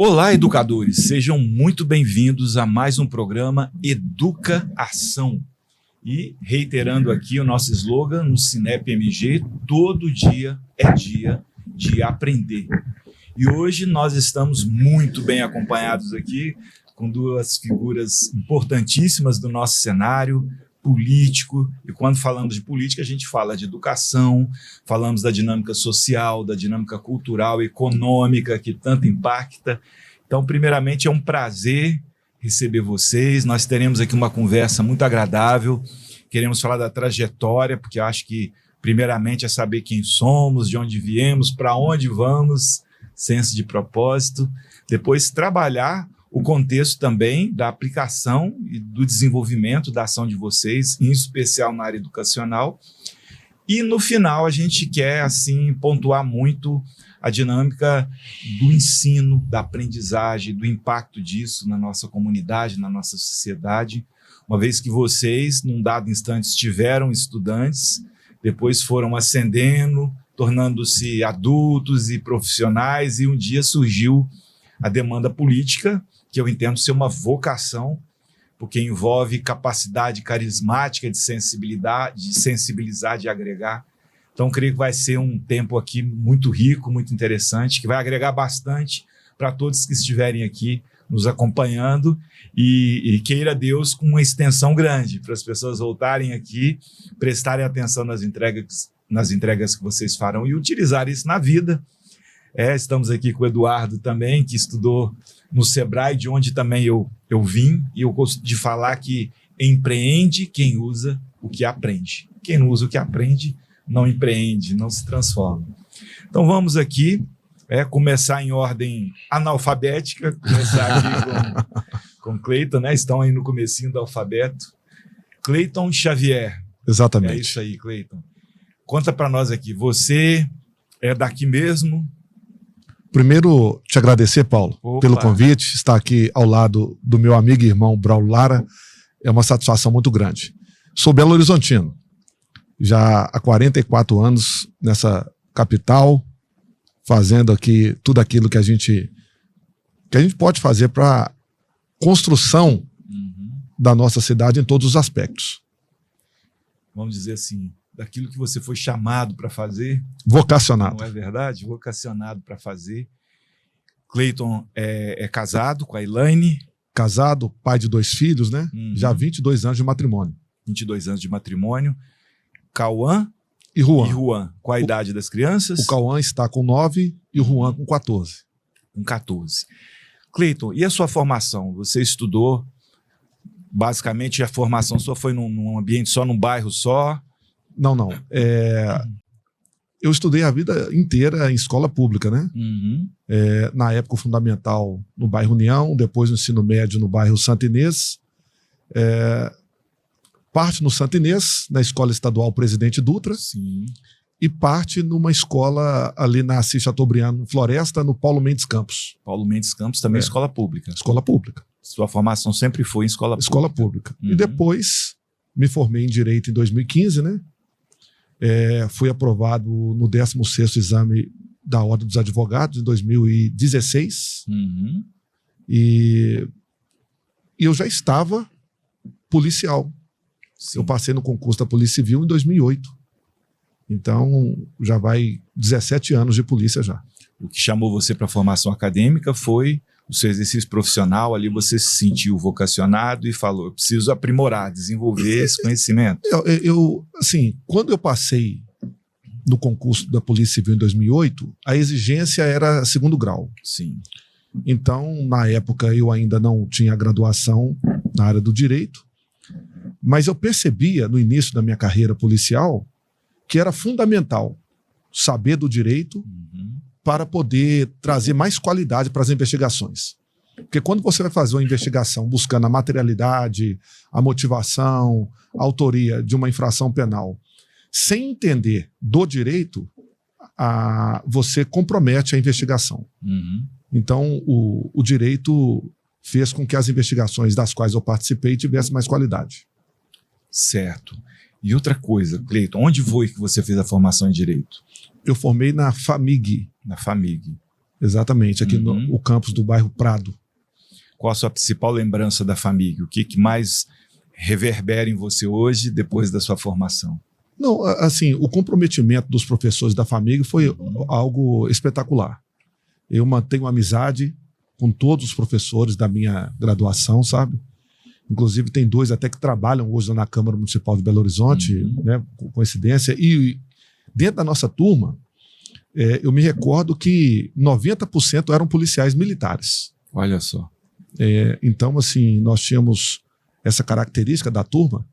Olá, educadores! Sejam muito bem-vindos a mais um programa Educa Ação. E reiterando aqui o nosso slogan no Cinep MG, todo dia é dia de aprender. E hoje nós estamos muito bem acompanhados aqui com duas figuras importantíssimas do nosso cenário político. E quando falamos de política, a gente fala de educação, falamos da dinâmica social, da dinâmica cultural, econômica, que tanto impacta. Então, primeiramente, é um prazer receber vocês. Nós teremos aqui uma conversa muito agradável. Queremos falar da trajetória, porque eu acho que, primeiramente, é saber quem somos, de onde viemos, para onde vamos, senso de propósito. Depois, trabalhar o contexto também da aplicação e do desenvolvimento da ação de vocês, em especial na área educacional. E, no final, a gente quer, assim, pontuar muito a dinâmica do ensino, da aprendizagem, do impacto disso na nossa comunidade, na nossa sociedade, uma vez que vocês, num dado instante, estiveram estudantes, depois foram ascendendo, tornando-se adultos e profissionais, e um dia surgiu a demanda política, que eu entendo ser uma vocação, porque envolve capacidade carismática de sensibilidade, de sensibilizar, de agregar. Então, creio que vai ser um tempo aqui muito rico, muito interessante, que vai agregar bastante para todos que estiverem aqui nos acompanhando e queira Deus com uma extensão grande para as pessoas voltarem aqui, prestarem atenção nas entregas que vocês farão e utilizar isso na vida. Estamos aqui com o Eduardo também, que estudou no Sebrae, de onde também eu vim, e eu gosto de falar que empreende quem usa o que aprende. Quem não usa o que aprende não empreende, não se transforma. Então vamos aqui começar em ordem analfabética, começar aqui com Cleiton, né? Estão aí no comecinho do alfabeto. Cleiton Xavier. Exatamente. É isso aí, Cleiton. Conta para nós aqui, você é daqui mesmo? Primeiro, te agradecer, Paulo, pelo convite, estar aqui ao lado do meu amigo e irmão Braulio Lara, é uma satisfação muito grande. Sou Belo Horizontino, já há 44 anos nessa capital, fazendo aqui tudo aquilo que a gente pode fazer para construção da nossa cidade em todos os aspectos. Vamos dizer assim, daquilo que você foi chamado para fazer. Vocacionado. Não é verdade? Vocacionado para fazer. Cleiton é casado com a Elaine. Casado, pai de 2 filhos, né? Já 22 anos de matrimônio. 22 anos de matrimônio. Cauã e Juan. Qual a idade das crianças? O Cauã está com 9 e o Juan com 14. Com 14. Cleiton, e a sua formação? Você estudou, basicamente, a formação sua foi num ambiente só, num bairro só? Não. Eu estudei a vida inteira em escola pública, né? Na época, o fundamental no bairro União, depois o ensino médio no bairro Santa Inês. Parte no Santa Inês, na Escola Estadual Presidente Dutra. Sim. E parte numa escola ali na Assis Chateaubriand, Floresta, no Paulo Mendes Campos. Paulo Mendes Campos, também escola pública. Escola pública. Sua formação sempre foi em escola pública. Escola pública. E depois me formei em Direito em 2015, né? Fui aprovado no 16º exame da Ordem dos Advogados em 2016. E eu já estava policial. Sim. Eu passei no concurso da Polícia Civil em 2008. Então, já vai 17 anos de polícia já. O que chamou você para a formação acadêmica foi o seu exercício profissional. Ali você se sentiu vocacionado e falou, eu preciso aprimorar, desenvolver esse conhecimento. Assim, quando eu passei no concurso da Polícia Civil em 2008, a exigência era 2º grau. Sim. Então, na época, eu ainda não tinha graduação na área do direito, mas eu percebia, no início da minha carreira policial, que era fundamental saber do direito para poder trazer mais qualidade para as investigações. Porque quando você vai fazer uma investigação buscando a materialidade, a motivação, a autoria de uma infração penal, sem entender do direito, você compromete a investigação. Então, o direito fez com que as investigações das quais eu participei tivessem mais qualidade. Certo. E outra coisa, Cleiton, onde foi que você fez a formação em Direito? Eu formei na FAMIG. Na FAMIG. Exatamente, aqui no campus do bairro Prado. Qual a sua principal lembrança da FAMIG? O que mais reverbera em você hoje, depois da sua formação? Não, assim, o comprometimento dos professores da FAMIG foi algo espetacular. Eu mantenho amizade com todos os professores da minha graduação, sabe? Inclusive tem 2 até que trabalham hoje na Câmara Municipal de Belo Horizonte, né, com coincidência. E dentro da nossa turma, eu me recordo que 90% eram policiais militares. Olha só. Então, assim, nós tínhamos essa característica da turma,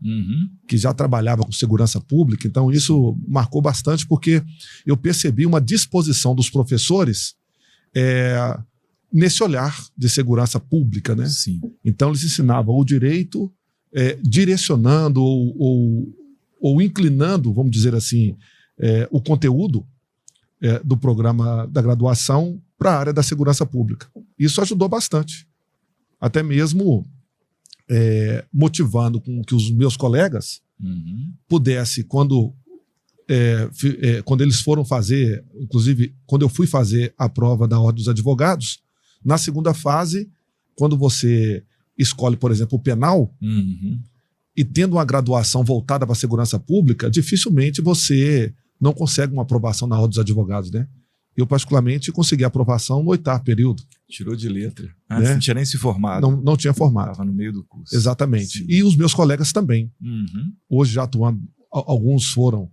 que já trabalhava com segurança pública. Então, isso marcou bastante, porque eu percebi uma disposição dos professores nesse olhar de segurança pública, né? Sim. Então, eles ensinavam o direito, direcionando ou inclinando, vamos dizer assim, o conteúdo do programa da graduação para a área da segurança pública. Isso ajudou bastante. Até mesmo motivando com que os meus colegas pudessem, quando eles foram fazer, inclusive quando eu fui fazer a prova da Ordem dos Advogados, na segunda fase, quando você escolhe, por exemplo, o penal, e tendo uma graduação voltada para a segurança pública, dificilmente você não consegue uma aprovação na Ordem dos Advogados, né? Eu, particularmente, consegui a aprovação no 8º período. Tirou de letra. Antes não tinha nem se formado. Não tinha formado. Estava no meio do curso. Exatamente. Sim. E os meus colegas também. Hoje já atuando, alguns foram,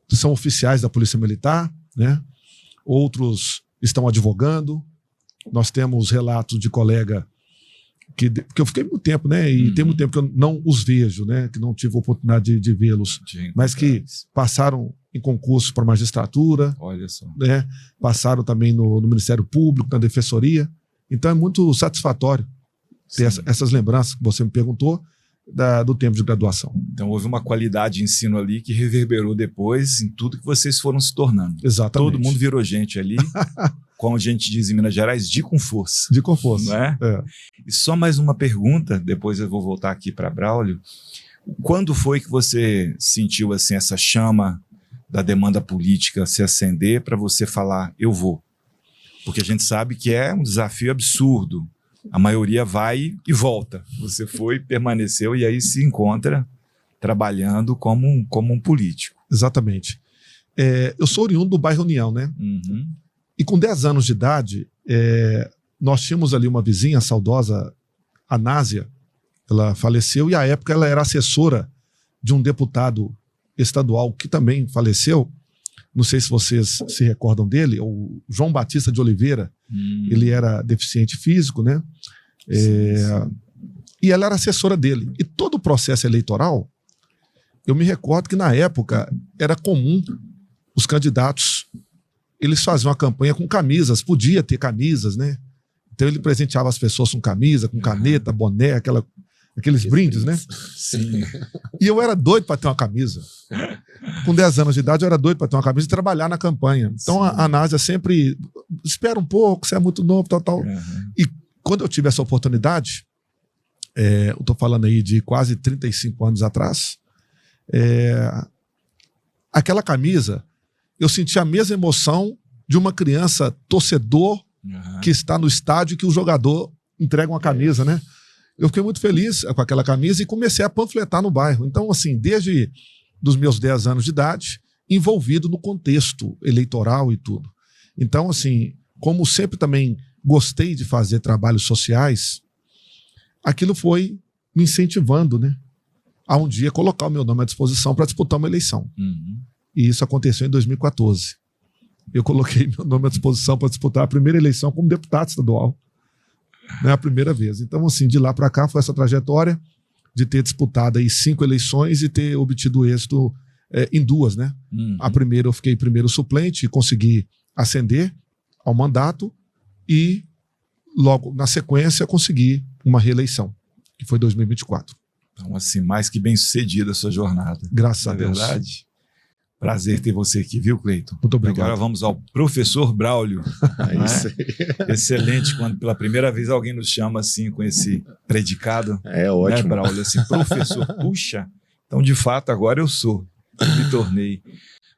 são oficiais da Polícia Militar, né? Outros estão advogando. Nós temos relatos de colega porque eu fiquei muito tempo, né? E tem muito tempo que eu não os vejo, né? Que não tive a oportunidade de vê-los, mas que passaram em concurso para a magistratura. Olha só. Né? Passaram também no Ministério Público, na Defensoria. Então é muito satisfatório ter essas lembranças que você me perguntou do tempo de graduação. Então houve uma qualidade de ensino ali que reverberou depois em tudo que vocês foram se tornando. Exatamente. Todo mundo virou gente ali, como a gente diz em Minas Gerais, de com força. De com força. Não é? E só mais uma pergunta, depois eu vou voltar aqui para Braulio. Quando foi que você sentiu assim, essa chama da demanda política se acender para você falar, eu vou? Porque a gente sabe que é um desafio absurdo. A maioria vai e volta. Você foi, permaneceu e aí se encontra trabalhando como um político. Exatamente. Eu sou oriundo do bairro União, né? E com 10 anos de idade, nós tínhamos ali uma vizinha saudosa, a Násia. Ela faleceu e à época ela era assessora de um deputado estadual que também faleceu. Não sei se vocês se recordam dele, o João Batista de Oliveira. Ele era deficiente físico, né? Sim. E ela era assessora dele. E todo o processo eleitoral, eu me recordo que na época era comum os candidatos, eles faziam a campanha com camisas, podia ter camisas, né? Então ele presenteava as pessoas com camisa, com caneta, boné, aqueles brindes, né? Sim. E eu era doido para ter uma camisa. Com 10 anos de idade, eu era doido para ter uma camisa e trabalhar na campanha. Então a Násia sempre espera um pouco, você é muito novo, tal. E quando eu tive essa oportunidade, eu estou falando aí de quase 35 anos atrás, aquela camisa, eu senti a mesma emoção de uma criança torcedor que está no estádio e que o jogador entrega uma camisa, né? Eu fiquei muito feliz com aquela camisa e comecei a panfletar no bairro. Então, assim, desde dos meus 10 anos de idade, envolvido no contexto eleitoral e tudo. Então, assim, como sempre também gostei de fazer trabalhos sociais, aquilo foi me incentivando, né? A um dia colocar o meu nome à disposição para disputar uma eleição. E isso aconteceu em 2014. Eu coloquei meu nome à disposição para disputar a primeira eleição como deputado estadual. Não é a primeira vez. Então, assim, de lá para cá foi essa trajetória de ter disputado aí 5 eleições e ter obtido êxito em 2, né? A primeira eu fiquei primeiro suplente e consegui ascender ao mandato e logo na sequência consegui uma reeleição, que foi 2024. Então, assim, mais que bem sucedida a sua jornada. Graças a Deus. Verdade. Prazer ter você aqui, viu, Cleiton? Muito obrigado. Agora vamos ao professor Braulio. Isso aí. Excelente, quando pela primeira vez alguém nos chama assim, com esse predicado. É ótimo. Né, Braulio? Assim, professor, puxa. Então, de fato, agora eu sou. Me tornei.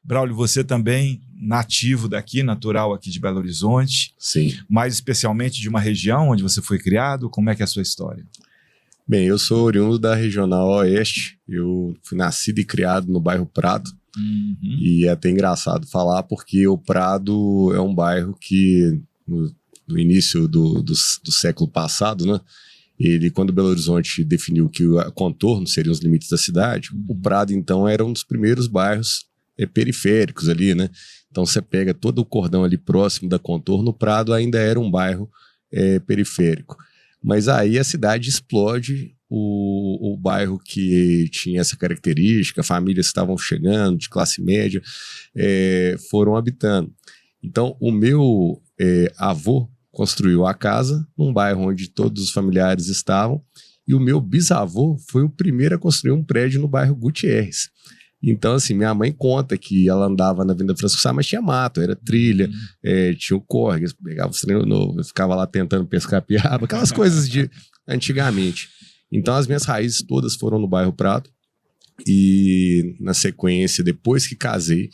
Braulio, você também nativo daqui, natural aqui de Belo Horizonte, Sim. mais especialmente de uma região onde você foi criado. Como é que é a sua história? Bem, eu sou oriundo da Regional Oeste. Eu fui nascido e criado no bairro Prado. E é até engraçado falar porque o Prado é um bairro que no início do século passado, né? Ele, quando Belo Horizonte definiu que o contorno seriam os limites da cidade, o Prado, então, era um dos primeiros bairros periféricos ali, né? Então, você pega todo o cordão ali próximo da contorno, o Prado ainda era um bairro periférico. Mas aí a cidade explode, o bairro que tinha essa característica, famílias que estavam chegando, de classe média, foram habitando. Então, o meu avô construiu a casa num bairro onde todos os familiares estavam, e o meu bisavô foi o primeiro a construir um prédio no bairro Gutierrez. Então, assim, minha mãe conta que ela andava na Avenida Francisco Sá, mas tinha mato, era trilha, tinha o córrego, pegava os treinos novos, ficava lá tentando pescar piaba, aquelas coisas de antigamente. Então, as minhas raízes todas foram no bairro Prado, e na sequência, depois que casei,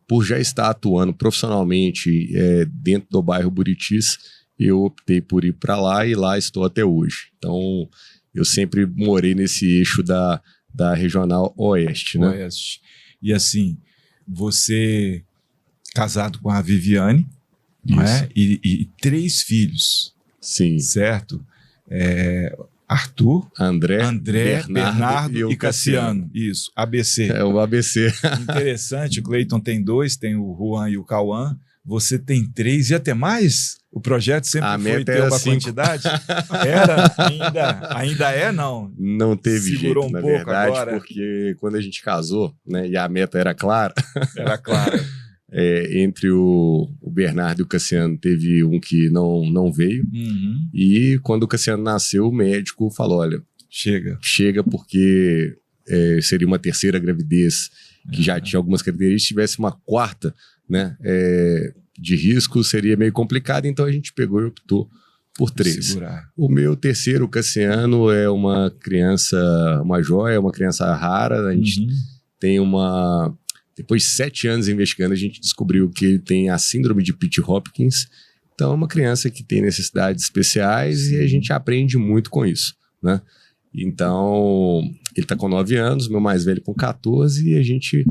por já estar atuando profissionalmente dentro do bairro Buritis, eu optei por ir para lá e lá estou até hoje. Então, eu sempre morei nesse eixo da Regional Oeste, né? Oeste. E assim, você casado com a Viviane, não é? E 3 filhos. Sim. Certo? Arthur, André, Bernardo e Cassiano. Isso, ABC. É o ABC. Interessante, o Cleiton tem 2, tem o Juan e o Cauã. Você tem 3 e até mais? O projeto sempre foi ter uma 5. Quantidade? Ainda é, não? Não teve Segurou jeito, um na pouco verdade, agora. Porque quando a gente casou, né, e a meta era clara... Era clara. Entre o Bernardo e o Cassiano, teve um que não veio. E quando o Cassiano nasceu, o médico falou, olha... Chega porque seria uma terceira gravidez que já tinha algumas características. Se tivesse uma quarta, né, de risco, seria meio complicado. Então a gente pegou e optou por 3. O meu terceiro, o Cassiano, é uma criança, uma joia, uma criança rara. A gente tem uma... Depois de 7 anos investigando, a gente descobriu que ele tem a síndrome de Pitt-Hopkins. Então é uma criança que tem necessidades especiais e a gente aprende muito com isso, né? Então, ele está com 9 anos, meu mais velho com 14, e a gente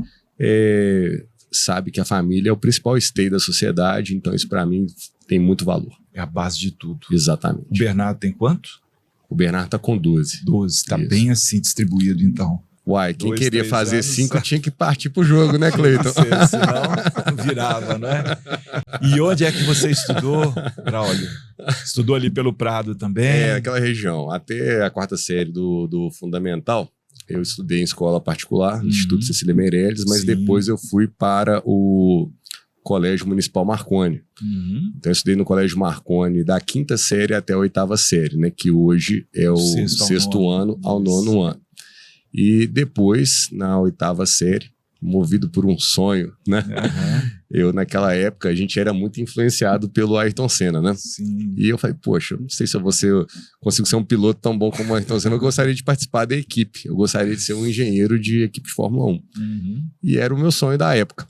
sabe que a família é o principal esteio da sociedade, então isso para mim tem muito valor. É a base de tudo. Exatamente. O Bernardo tem quanto? O Bernardo está com 12. 12, está bem assim distribuído então. Uai, quem queria fazer 5 tinha que partir pro jogo, né, Cleiton? Senão virava, né? E onde é que você estudou, Braulio? Estudou ali pelo Prado também? Aquela região. Até a 4ª série do Fundamental, eu estudei em escola particular, no Instituto Cecília Meirelles, mas depois eu fui para o Colégio Municipal Marconi. Então eu estudei no Colégio Marconi da 5ª série até a 8ª série, né, que hoje é o sexto ano ao 9º ano. E depois, na 8ª série, movido por um sonho, né? Eu, naquela época, a gente era muito influenciado pelo Ayrton Senna, né? Sim. E eu falei, poxa, eu não sei se eu consigo ser um piloto tão bom como o Ayrton Senna, eu gostaria de participar da equipe. Eu gostaria de ser um engenheiro de equipe de Fórmula 1. E era o meu sonho da época.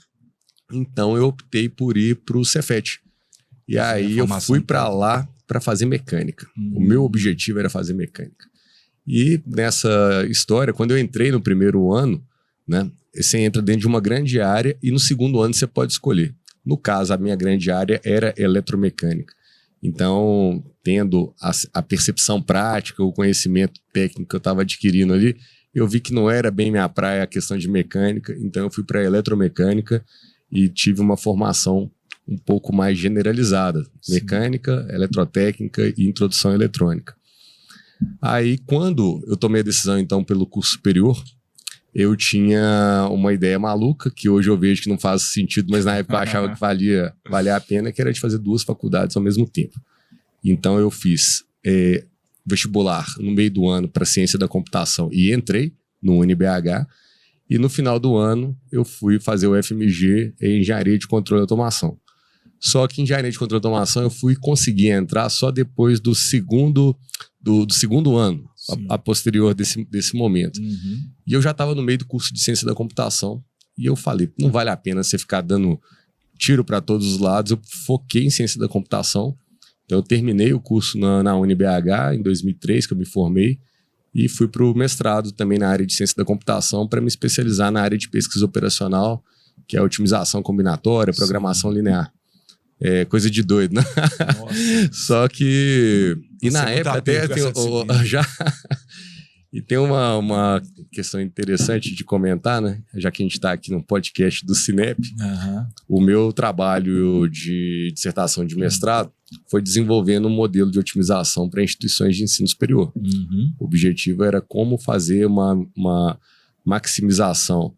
Então, eu optei por ir para o Cefet. E aí, eu fui para lá para fazer mecânica. O meu objetivo era fazer mecânica. E nessa história, quando eu entrei no primeiro ano, né, você entra dentro de uma grande área e no segundo ano você pode escolher. No caso, a minha grande área era eletromecânica. Então, tendo a percepção prática, o conhecimento técnico que eu estava adquirindo ali, eu vi que não era bem minha praia a questão de mecânica, então eu fui para eletromecânica e tive uma formação um pouco mais generalizada. Mecânica, eletrotécnica e introdução eletrônica. Aí, quando eu tomei a decisão, então, pelo curso superior, eu tinha uma ideia maluca, que hoje eu vejo que não faz sentido, mas na época eu achava que valia a pena, que era de fazer 2 faculdades ao mesmo tempo. Então, eu fiz vestibular no meio do ano para ciência da computação e entrei no UniBH. E no final do ano, eu fui fazer o FMG em engenharia de controle e automação. Só que em engenharia de controle e automação eu fui conseguir entrar só depois do segundo ano, a posterior desse momento. E eu já estava no meio do curso de ciência da computação E eu falei, não vale a pena você ficar dando tiro para todos os lados. Eu foquei em ciência da computação. Então eu terminei o curso na UniBH em 2003, que eu me formei, e fui para o mestrado também na área de ciência da computação para me especializar na área de pesquisa operacional, que é a otimização combinatória, programação linear. É coisa de doido, né? Só que... E na época até E tem uma questão interessante de comentar, né? Já que a gente está aqui no podcast do Cinep, o meu trabalho de dissertação de mestrado foi desenvolvendo um modelo de otimização para instituições de ensino superior. O objetivo era como fazer uma maximização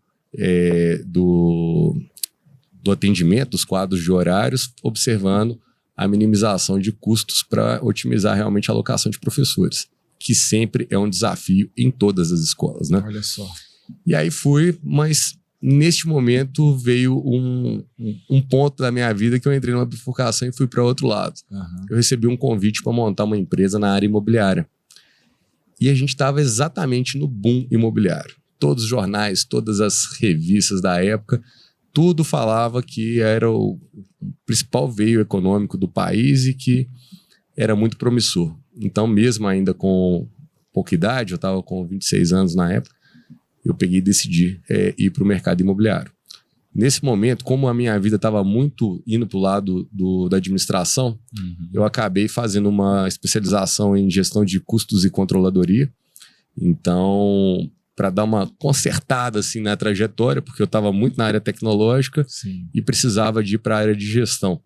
do atendimento, dos quadros de horários, observando a minimização de custos para otimizar realmente a alocação de professores, que sempre é um desafio em todas as escolas, né? Olha só. E aí fui, mas neste momento veio um ponto da minha vida que eu entrei numa bifurcação e fui para outro lado. Eu recebi um convite para montar uma empresa na área imobiliária. E a gente estava exatamente no boom imobiliário. Todos os jornais, todas as revistas da época, tudo falava que era o principal veio econômico do país e que era muito promissor. Então, mesmo ainda com pouca idade, eu estava com 26 anos na época, eu peguei e decidi ir para o mercado imobiliário. Nesse momento, como a minha vida estava muito indo para o lado da administração, eu acabei fazendo uma especialização em gestão de custos e controladoria. Então, para dar uma consertada assim, na trajetória, porque eu estava muito na área tecnológica e precisava de ir para a área de gestão.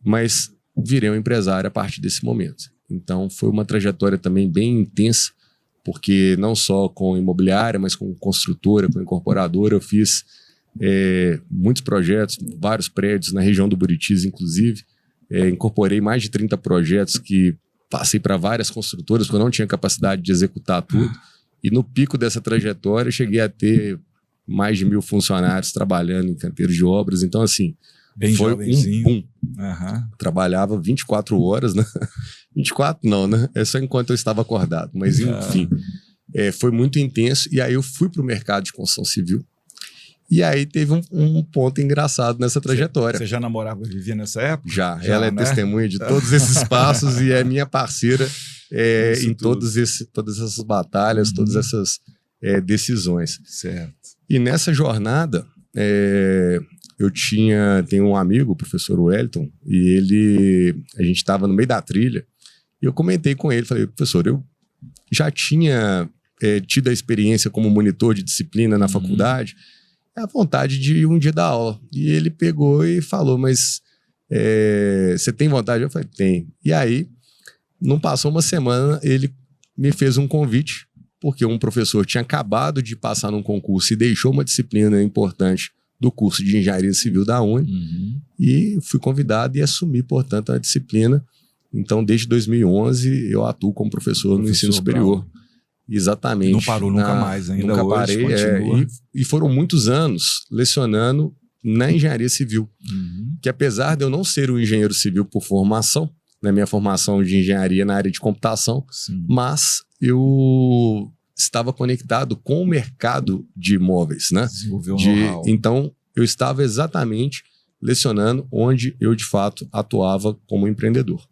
Mas virei um empresário a partir desse momento. Então, foi uma trajetória também bem intensa, porque não só com imobiliária, mas com construtora, com incorporadora, eu fiz muitos projetos, vários prédios na região do Buritis, inclusive. Incorporei mais de 30 projetos que passei para várias construtoras, porque eu não tinha capacidade de executar tudo. E no pico dessa trajetória, eu cheguei a ter mais de 1.000 funcionários trabalhando em canteiros de obras. Então, assim, bem foi jovenzinho. Um boom. Trabalhava 24 horas, né? 24 não, né? É só enquanto eu estava acordado. Mas, enfim, foi muito intenso. E aí eu fui para o mercado de construção civil. E aí teve um ponto engraçado nessa trajetória. Você já namorava e vivia nessa época? Já. Ela é testemunha de todos esses passos e é minha parceira em todas essas batalhas, todas essas decisões. Certo. E nessa jornada, tenho um amigo, o professor Wellington, e a gente estava no meio da trilha, e eu comentei com ele, falei, professor, eu já tinha tido a experiência como monitor de disciplina na faculdade, a vontade de ir um dia dar aula. E ele pegou e falou, mas você tem vontade? Eu falei, tem. E aí, não passou uma semana, ele me fez um convite, porque um professor tinha acabado de passar num concurso e deixou uma disciplina importante do curso de Engenharia Civil da Uni, e fui convidado e assumi, portanto, a disciplina. Então, desde 2011, eu atuo como professor no ensino superior. Exatamente. Não parou nunca mais, ainda nunca hoje parei. E foram muitos anos lecionando na Engenharia Civil, que apesar de eu não ser um engenheiro civil por formação, na minha formação de engenharia na área de computação, mas eu estava conectado com o mercado de imóveis, né? Então, eu estava exatamente lecionando onde eu, de fato, atuava como empreendedor.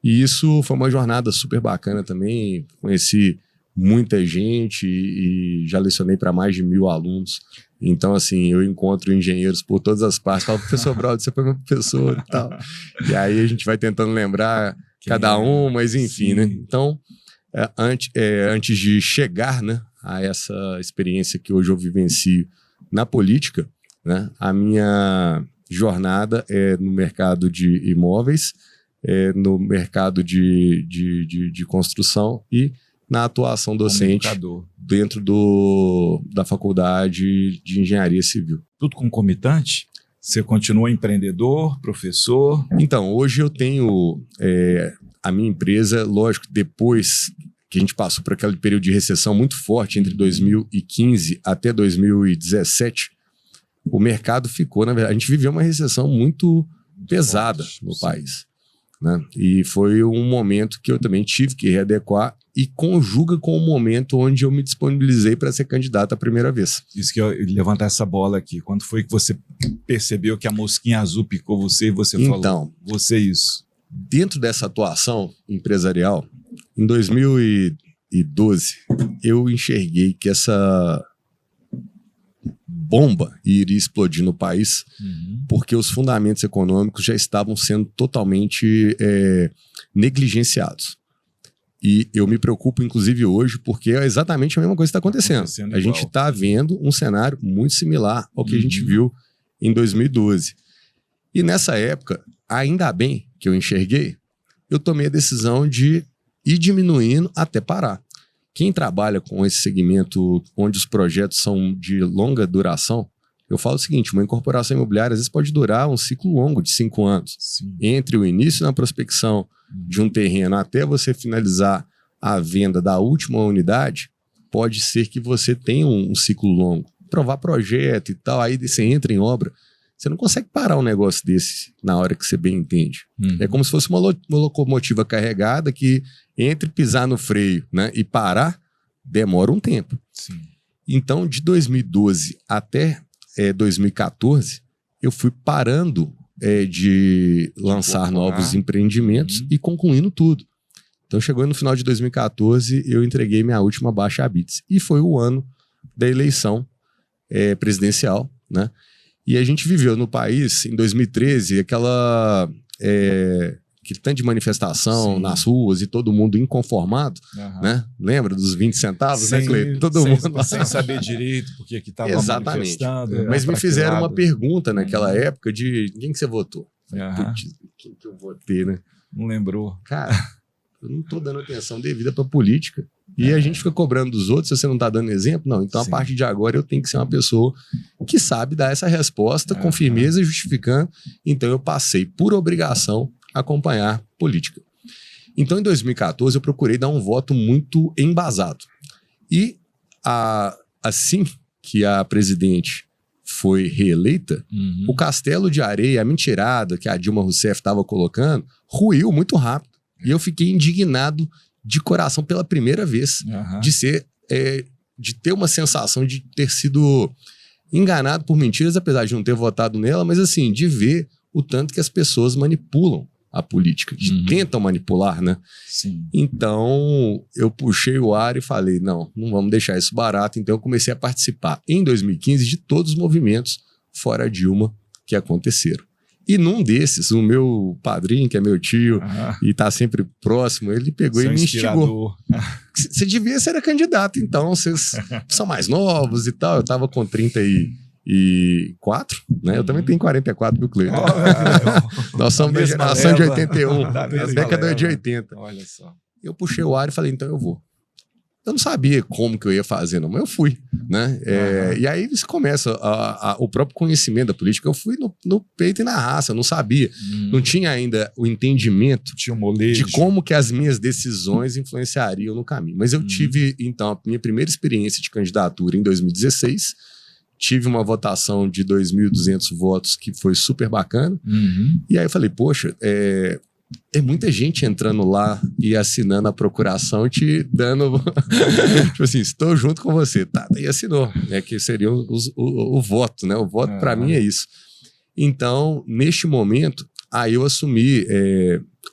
E isso foi uma jornada super bacana também. Conheci muita gente e já lecionei para mais de 1.000 alunos. Então, assim, eu encontro engenheiros por todas as partes. Falo, professor Braulio, você foi meu professor e tal. E aí a gente vai tentando lembrar cada um, mas enfim, né? Então, antes de chegar, né, a essa experiência que hoje eu vivencio na política, né, a minha jornada é no mercado de imóveis, no mercado de construção e na atuação docente dentro da faculdade de engenharia civil. Tudo concomitante? Você continua empreendedor, professor? Então, hoje eu tenho a minha empresa, lógico, depois que a gente passou por aquele período de recessão muito forte entre 2015 até 2017, o mercado ficou, na verdade, a gente viveu uma recessão muito pesada no país. né? E foi um momento que eu também tive que readequar e conjuga com o momento onde eu me disponibilizei para ser candidato a primeira vez. Isso que eu levantar essa bola aqui. Quando foi que você percebeu que a mosquinha azul picou você e você falou, você isso? Dentro dessa atuação empresarial, em 2012, eu enxerguei que essa bomba iria explodir no país, porque os fundamentos econômicos já estavam sendo totalmente negligenciados. E eu me preocupo, inclusive, hoje, porque é exatamente a mesma coisa que está acontecendo. A gente está vendo um cenário muito similar ao que a gente viu em 2012. E nessa época, ainda bem que eu enxerguei, eu tomei a decisão de ir diminuindo até parar. Quem trabalha com esse segmento onde os projetos são de longa duração, eu falo o seguinte, uma incorporação imobiliária às vezes pode durar um ciclo longo de 5 anos. Sim. Entre o início na prospecção de um terreno até você finalizar a venda da última unidade, pode ser que você tenha um ciclo longo. Provar projeto e tal, aí você entra em obra. Você não consegue parar um negócio desse na hora que você bem entende. É como se fosse uma locomotiva carregada que entre pisar no freio, né, e parar, demora um tempo. Sim. Então, de 2012 até 2014, eu fui parando de lançar novos empreendimentos e concluindo tudo. Então, chegou no final de 2014, eu entreguei minha última baixa habits. E foi o ano da eleição presidencial, né? E a gente viveu no país, em 2013, aquele tanto de manifestação nas ruas e todo mundo inconformado, né? Lembra dos 20 centavos, né, Cleiton? Todo mundo sem saber direito porque que estava manifestando. Mas me fizeram uma pergunta naquela época de quem que você votou? Putz, quem que eu votei, né? Não lembrou. Cara, eu não tô dando atenção devida pra política. E a gente fica cobrando dos outros, se você não tá dando exemplo, não. Então, a partir de agora, eu tenho que ser uma pessoa que sabe dar essa resposta com firmeza e justificando. Então, eu passei, por obrigação, a acompanhar política. Então, em 2014, eu procurei dar um voto muito embasado. E, assim que a presidente foi reeleita, o castelo de areia, a mentirada que a Dilma Rousseff estava colocando, ruiu muito rápido. E eu fiquei indignado de coração pela primeira vez, de ter uma sensação de ter sido enganado por mentiras, apesar de não ter votado nela, mas assim, de ver o tanto que as pessoas manipulam a política, tentam manipular, né? Sim. Então, eu puxei o ar e falei, não vamos deixar isso barato. Então, eu comecei a participar, em 2015, de todos os movimentos fora Dilma que aconteceram. E num desses, o meu padrinho, que é meu tio, e tá sempre próximo, ele pegou e me instigou. Você devia ser candidato, então, vocês são mais novos e tal. Eu tava com 34, né? Eu também tenho 44, viu, Cleiton? Nós somos da geração de 81, da década de 80. Olha só. Eu puxei o ar e falei, então eu vou. Eu não sabia como que eu ia fazer, não, mas eu fui, né? E aí você começa o próprio conhecimento da política. Eu fui no peito e na raça, eu não sabia. Não tinha ainda o entendimento de como que as minhas decisões influenciariam no caminho. Mas eu tive, então, a minha primeira experiência de candidatura em 2016. Tive uma votação de 2.200 votos que foi super bacana. E aí eu falei, poxa, é muita gente entrando lá e assinando a procuração, te dando tipo assim, estou junto com você, tá? E assinou, né? Que seria o voto, né? O voto para mim é isso. Então, neste momento, aí eu assumi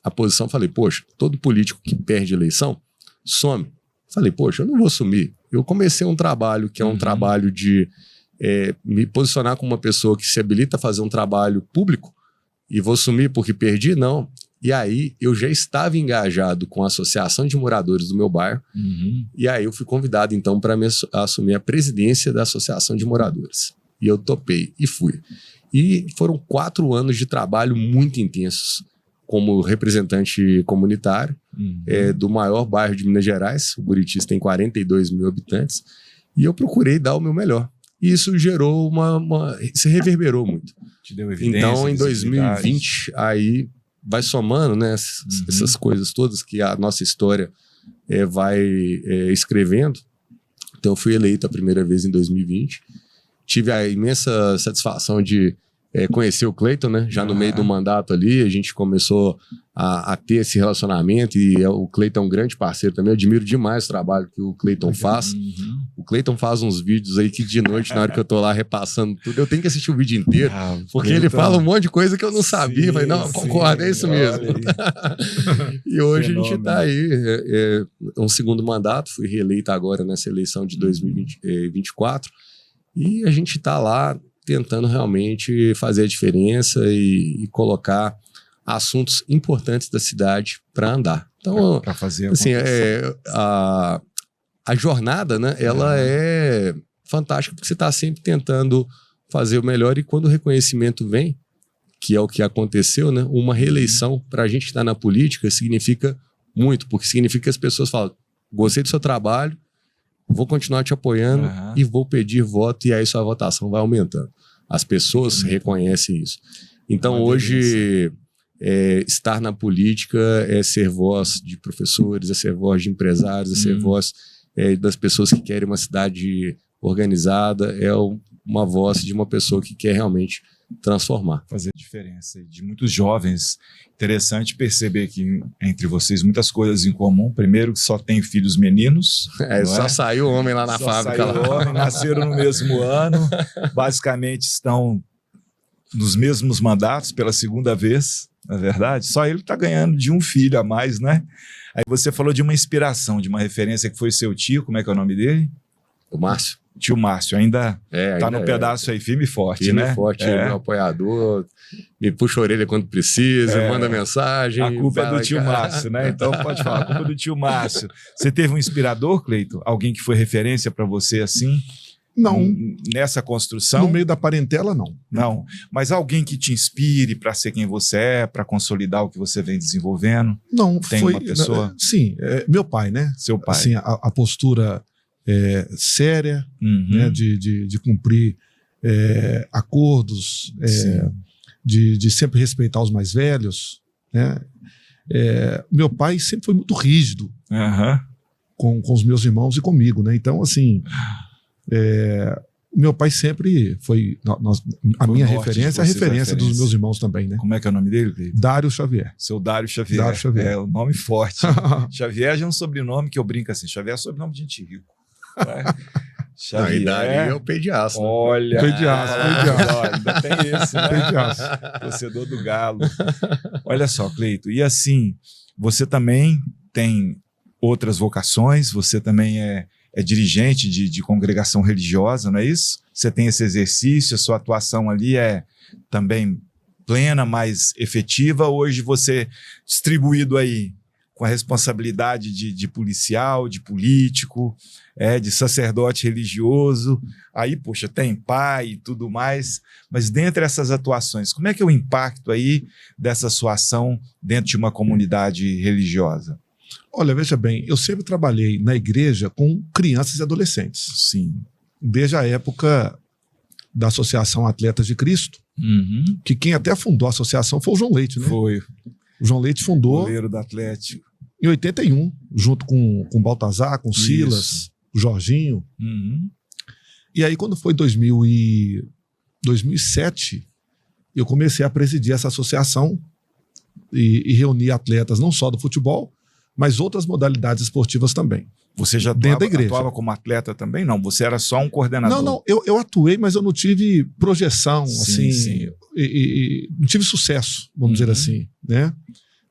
a posição, falei, poxa, todo político que perde eleição some. Falei, poxa, eu não vou sumir. Eu comecei um trabalho que é um trabalho de me posicionar como uma pessoa que se habilita a fazer um trabalho público e vou sumir porque perdi? Não. E aí eu já estava engajado com a associação de moradores do meu bairro. E aí eu fui convidado então para assumir a presidência da associação de moradores. E eu topei e fui. E foram 4 anos de trabalho muito intensos como representante comunitário do maior bairro de Minas Gerais. O Buritis tem 42 mil habitantes. E eu procurei dar o meu melhor. E isso gerou se reverberou muito. Te deu evidência, então em 2020 aí vai somando, né, essas coisas todas que a nossa história vai escrevendo. Então eu fui eleito a primeira vez em 2020. Tive a imensa satisfação de conhecer o Cleiton, né? Já no meio do mandato ali, a gente começou a ter esse relacionamento e o Cleiton é um grande parceiro também. Eu admiro demais o trabalho que o Cleiton faz. O Cleiton faz uns vídeos aí que de noite, na hora que eu tô lá repassando tudo, eu tenho que assistir o vídeo inteiro, porque ele fala um monte de coisa que eu não sabia. Falei, não, concordo, é isso mesmo. E hoje a gente tá aí. Um segundo mandato, fui reeleito agora nessa eleição de 2024 e a gente tá lá tentando realmente fazer a diferença e colocar assuntos importantes da cidade para andar. Então, para fazer assim, a jornada, né? Ela é fantástica porque você está sempre tentando fazer o melhor e quando o reconhecimento vem, que é o que aconteceu, né? Uma reeleição para a gente que está na política significa muito, porque significa que as pessoas falam: gostei do seu trabalho, vou continuar te apoiando e vou pedir voto, e aí sua votação vai aumentando. As pessoas reconhecem isso. Então, hoje, estar na política é ser voz de professores, é ser voz de empresários, é ser voz das pessoas que querem uma cidade organizada, é uma voz de uma pessoa que quer realmente transformar. Fazer diferença. De muitos jovens, interessante perceber que entre vocês muitas coisas em comum. Primeiro, que só tem filhos meninos. Só saiu homem lá na fábrica. Saiu homem, nasceram no mesmo ano. Basicamente estão nos mesmos mandatos pela segunda vez, na verdade. Só ele está ganhando de um filho a mais, né? Aí você falou de uma inspiração, de uma referência que foi seu tio. Como é que é o nome dele? O Márcio. Tio Márcio, ainda tá no pedaço aí, firme e forte, né? Firme e forte, meu apoiador, me puxa a orelha quando precisa, manda mensagem. A culpa é do tio Márcio, né? Então pode falar, a culpa é do tio Márcio. Você teve um inspirador, Cleiton? Alguém que foi referência para você assim? Não. Nessa construção? No meio da parentela, não. Não, mas alguém que te inspire para ser quem você é, para consolidar o que você vem desenvolvendo? Não, tem uma pessoa? Sim, meu pai, né? Seu pai. Assim, a postura séria, né, de cumprir acordos, de sempre respeitar os mais velhos, né? Meu pai sempre foi muito rígido com os meus irmãos e comigo, né? Então, assim, meu pai sempre foi a minha referência, a referência dos meus irmãos também, né? Como é que é o nome dele? Dário Xavier. Seu Dário Xavier. Dário Xavier. É um nome forte. Xavier já é um sobrenome que eu brinco assim. Xavier é sobrenome de gente rico. Xavier. E Dário é o pediastro. Olha. Pediastro. Ainda tem esse, né? Pediastro. Torcedor do Galo. Olha só, Cleiton. E assim, você também tem outras vocações, você também é dirigente de congregação religiosa, não é isso? Você tem esse exercício, a sua atuação ali é também plena, mais efetiva. Hoje você distribuído aí com a responsabilidade de policial, de político, de sacerdote religioso, aí, poxa, tem pai e tudo mais, mas dentre essas atuações, como é que é o impacto aí dessa sua ação dentro de uma comunidade religiosa? Olha, veja bem, eu sempre trabalhei na igreja com crianças e adolescentes. Sim. Desde a época da Associação Atletas de Cristo, que quem até fundou a associação foi o João Leite, né? Foi. O João Leite fundou... Goleiro do Atlético. Em 81, junto com o Baltazar, com o Silas, o Jorginho. E aí, quando foi 2007, eu comecei a presidir essa associação e reunir atletas não só do futebol, mas outras modalidades esportivas também. Você já atuava como atleta também? Não, você era só um coordenador. Não, eu atuei, mas eu não tive projeção, assim, e não tive sucesso, vamos dizer assim, né?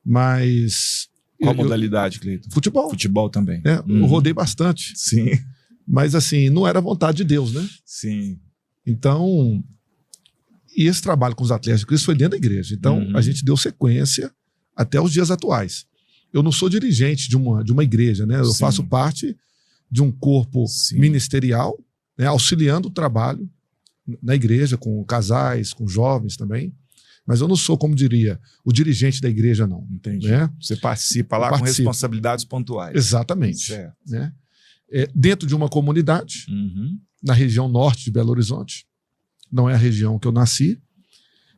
Mas... Qual modalidade, Cleiton? Futebol. Futebol também. Eu rodei bastante. Sim. Mas assim, não era vontade de Deus, né? Sim. Então, e esse trabalho com os atletas de Cristo foi dentro da igreja. Então, a gente deu sequência até os dias atuais. Eu não sou dirigente de uma igreja, né? Eu faço parte de um corpo ministerial, né? Auxiliando o trabalho na igreja, com casais, com jovens também. Mas eu não sou, como diria, o dirigente da igreja, não. Entendi. Né? Você participa lá com responsabilidades pontuais. Exatamente. Certo. Né? Dentro de uma comunidade, na região norte de Belo Horizonte, não é a região que eu nasci,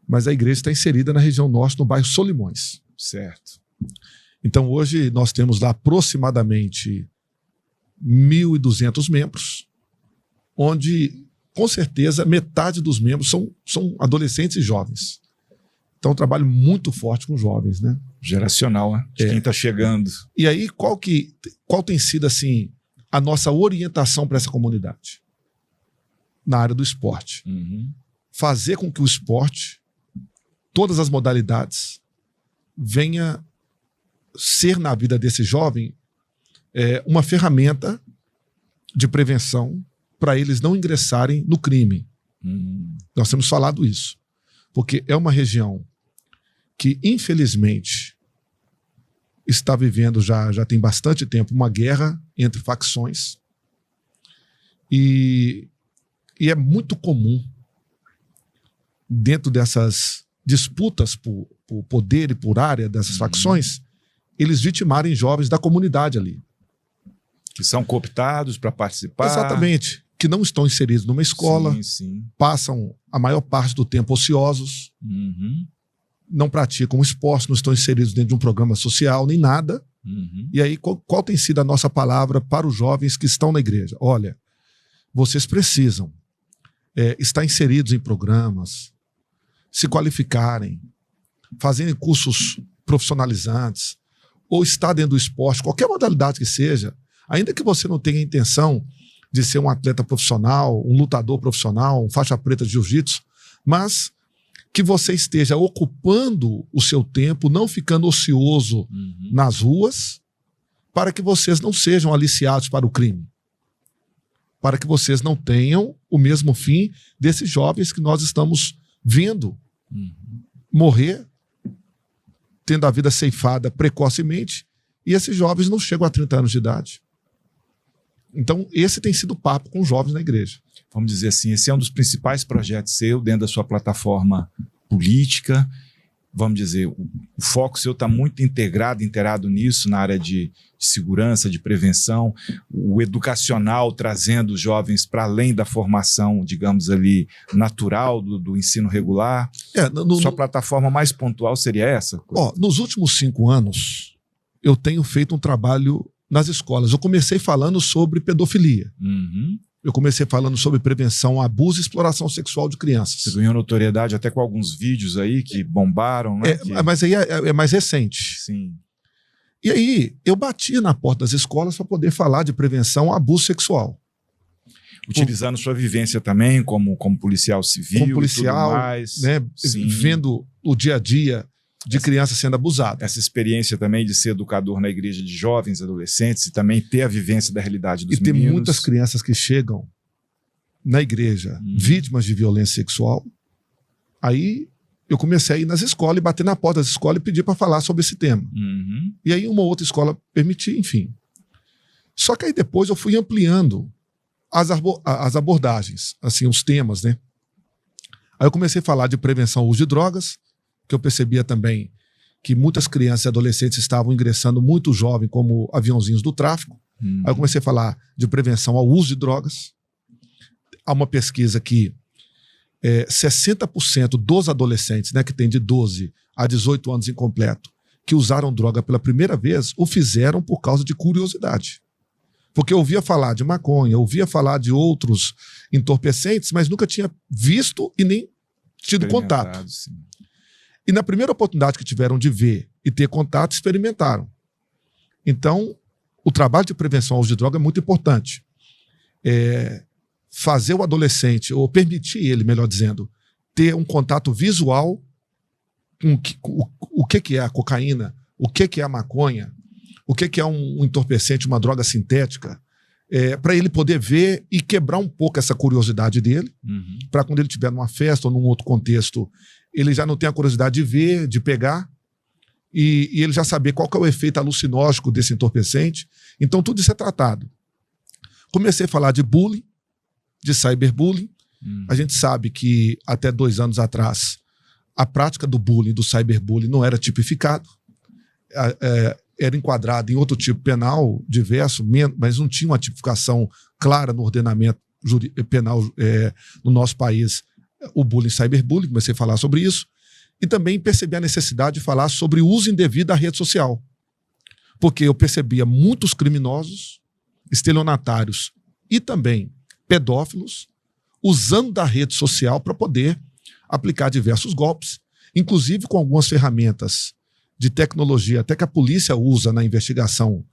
mas a igreja está inserida na região norte, no bairro Solimões. Certo. Então, hoje, nós temos lá aproximadamente 1.200 membros, onde com certeza, metade dos membros são adolescentes e jovens. Então, um trabalho muito forte com jovens, né? Geracional, né? De quem está chegando. E aí, qual tem sido, assim, a nossa orientação para essa comunidade? Na área do esporte. Fazer com que o esporte, todas as modalidades, venha ser na vida desse jovem uma ferramenta de prevenção para eles não ingressarem no crime. Nós temos falado isso. Porque é uma região que, infelizmente, está vivendo já tem bastante tempo uma guerra entre facções. E é muito comum, dentro dessas disputas por poder e por área dessas facções, eles vitimarem jovens da comunidade ali. Que são cooptados para participar. Exatamente. Que não estão inseridos numa escola, passam a maior parte do tempo ociosos, não praticam esporte, não estão inseridos dentro de um programa social, nem nada. E aí, qual tem sido a nossa palavra para os jovens que estão na igreja? Olha, vocês precisam estar inseridos em programas, se qualificarem, fazerem cursos profissionalizantes, ou estar dentro do esporte, qualquer modalidade que seja, ainda que você não tenha a intenção de ser um atleta profissional, um lutador profissional, um faixa preta de jiu-jitsu, mas que você esteja ocupando o seu tempo, não ficando ocioso nas ruas, para que vocês não sejam aliciados para o crime. Para que vocês não tenham o mesmo fim desses jovens que nós estamos vendo morrer, tendo a vida ceifada precocemente, e esses jovens não chegam a 30 anos de idade. Então, esse tem sido o papo com os jovens na igreja. Vamos dizer assim, esse é um dos principais projetos seu dentro da sua plataforma política. Vamos dizer, o foco seu está muito inteirado nisso, na área de segurança, de prevenção, o educacional, trazendo os jovens para além da formação, digamos ali, natural do ensino regular. Sua plataforma mais pontual seria essa? Nos últimos 5 anos, eu tenho feito um trabalho nas escolas. Eu comecei falando sobre pedofilia. Eu comecei falando sobre prevenção, abuso e exploração sexual de crianças. Você ganhou notoriedade até com alguns vídeos aí que bombaram, né? Mas aí é mais recente. Sim. E aí, eu batia na porta das escolas para poder falar de prevenção ao abuso sexual. Utilizando sua vivência também como policial civil, como policial, e tudo mais. Né? Vendo o dia a dia de crianças sendo abusadas. Essa experiência também de ser educador na igreja de jovens, adolescentes, e também ter a vivência da realidade dos meninos. E tem muitas crianças que chegam na igreja vítimas de violência sexual. Aí eu comecei a ir nas escolas e bater na porta das escolas e pedir para falar sobre esse tema. E aí uma outra escola permitia, enfim. Só que aí depois eu fui ampliando as abordagens, assim, os temas, né? Aí eu comecei a falar de prevenção ao uso de drogas, que eu percebia também que muitas crianças e adolescentes estavam ingressando muito jovem como aviãozinhos do tráfico. Aí eu comecei a falar de prevenção ao uso de drogas. Há uma pesquisa que 60% dos adolescentes, né, que tem de 12 a 18 anos incompleto, que usaram droga pela primeira vez, o fizeram por causa de curiosidade. Porque eu ouvia falar de maconha, ouvia falar de outros entorpecentes, mas nunca tinha visto e nem tido contato. Sim. E na primeira oportunidade que tiveram de ver e ter contato, experimentaram. Então, o trabalho de prevenção ao uso de droga é muito importante. Fazer o adolescente, ou permitir ele, melhor dizendo, ter um contato visual com o que é a cocaína, o que é a maconha, o que é um entorpecente, uma droga sintética, para ele poder ver e quebrar um pouco essa curiosidade dele, para quando ele estiver numa festa ou num outro contexto, ele já não tem a curiosidade de ver, de pegar, e ele já saber qual que é o efeito alucinógeno desse entorpecente. Então tudo isso é tratado. Comecei a falar de bullying, de cyberbullying. A gente sabe que até 2 anos atrás a prática do bullying, do cyberbullying, não era tipificado. Era enquadrado em outro tipo penal diverso, mas não tinha uma tipificação clara no ordenamento penal no nosso país, o bullying, cyberbullying. Comecei a falar sobre isso e também percebi a necessidade de falar sobre o uso indevido da rede social, porque eu percebia muitos criminosos, estelionatários e também pedófilos usando da rede social para poder aplicar diversos golpes, inclusive com algumas ferramentas de tecnologia, até que a polícia usa na investigação,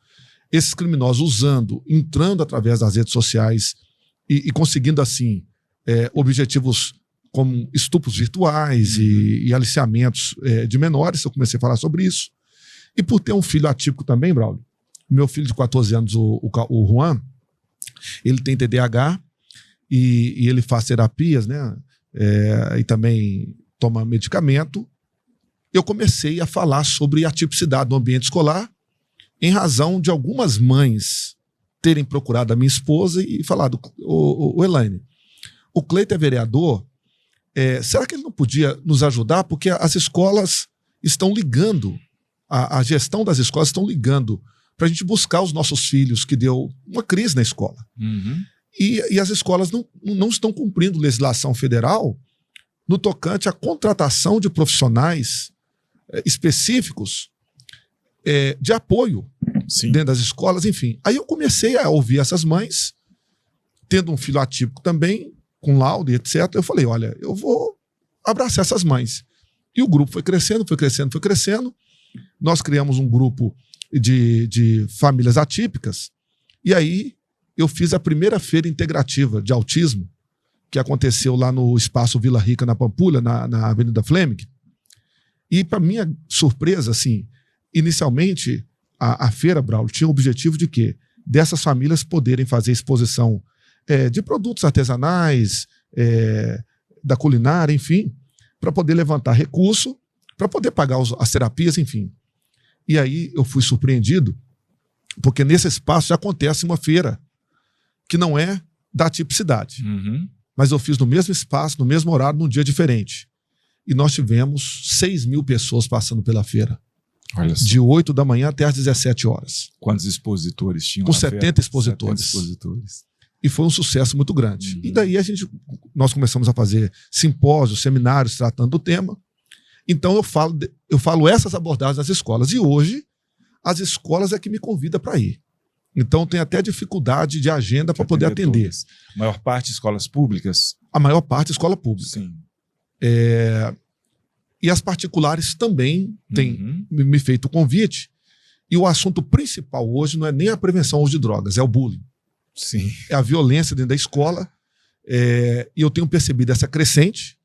esses criminosos usando, entrando através das redes sociais e conseguindo, assim, objetivos como estupros virtuais e aliciamentos de menores. Eu comecei a falar sobre isso. E por ter um filho atípico também, Braulio, meu filho de 14 anos, o Juan, ele tem TDAH e ele faz terapias, né? E também toma medicamento. Eu comecei a falar sobre a atipicidade do ambiente escolar em razão de algumas mães terem procurado a minha esposa e falado: o Elaine, o Cleiton é vereador, será que ele não podia nos ajudar? Porque as escolas estão ligando, a gestão das escolas estão ligando para a gente buscar os nossos filhos, que deu uma crise na escola. Uhum. E as escolas não estão cumprindo legislação federal no tocante à contratação de profissionais específicos de apoio. Sim. Dentro das escolas, enfim. Aí eu comecei a ouvir essas mães, tendo um filho atípico também, com laudo e etc. Eu falei: olha, eu vou abraçar essas mães. E o grupo foi crescendo, foi crescendo, foi crescendo. Nós criamos um grupo de famílias atípicas, e aí eu fiz a primeira feira integrativa de autismo, que aconteceu lá no Espaço Vila Rica, na Pampulha, na Avenida Fleming. E, para minha surpresa, assim, inicialmente, a feira, Braulio, tinha o objetivo de quê? Dessas famílias poderem fazer exposição de produtos artesanais, da culinária, enfim, para poder levantar recurso, para poder pagar as terapias, enfim. E aí eu fui surpreendido, porque nesse espaço já acontece uma feira que não é da tipicidade. Uhum. Mas eu fiz no mesmo espaço, no mesmo horário, num dia diferente. E nós tivemos 6.000 pessoas passando pela feira. Olha só. De 8 da manhã até às 17 horas. Quantos expositores tinham? Com 70 expositores. 70 expositores. E foi um sucesso muito grande. E daí nós começamos a fazer simpósios, seminários tratando do tema. Então eu falo essas abordagens nas escolas. E hoje as escolas é que me convidam para ir. Então tem até dificuldade de agenda para poder atender. Todas. A maior parte escolas públicas? A maior parte escola pública. Sim. E as particulares também têm me feito o convite. E o assunto principal hoje não é nem a prevenção ao uso de drogas, é o bullying. Sim. É a violência dentro da escola. E eu tenho percebido essa crescente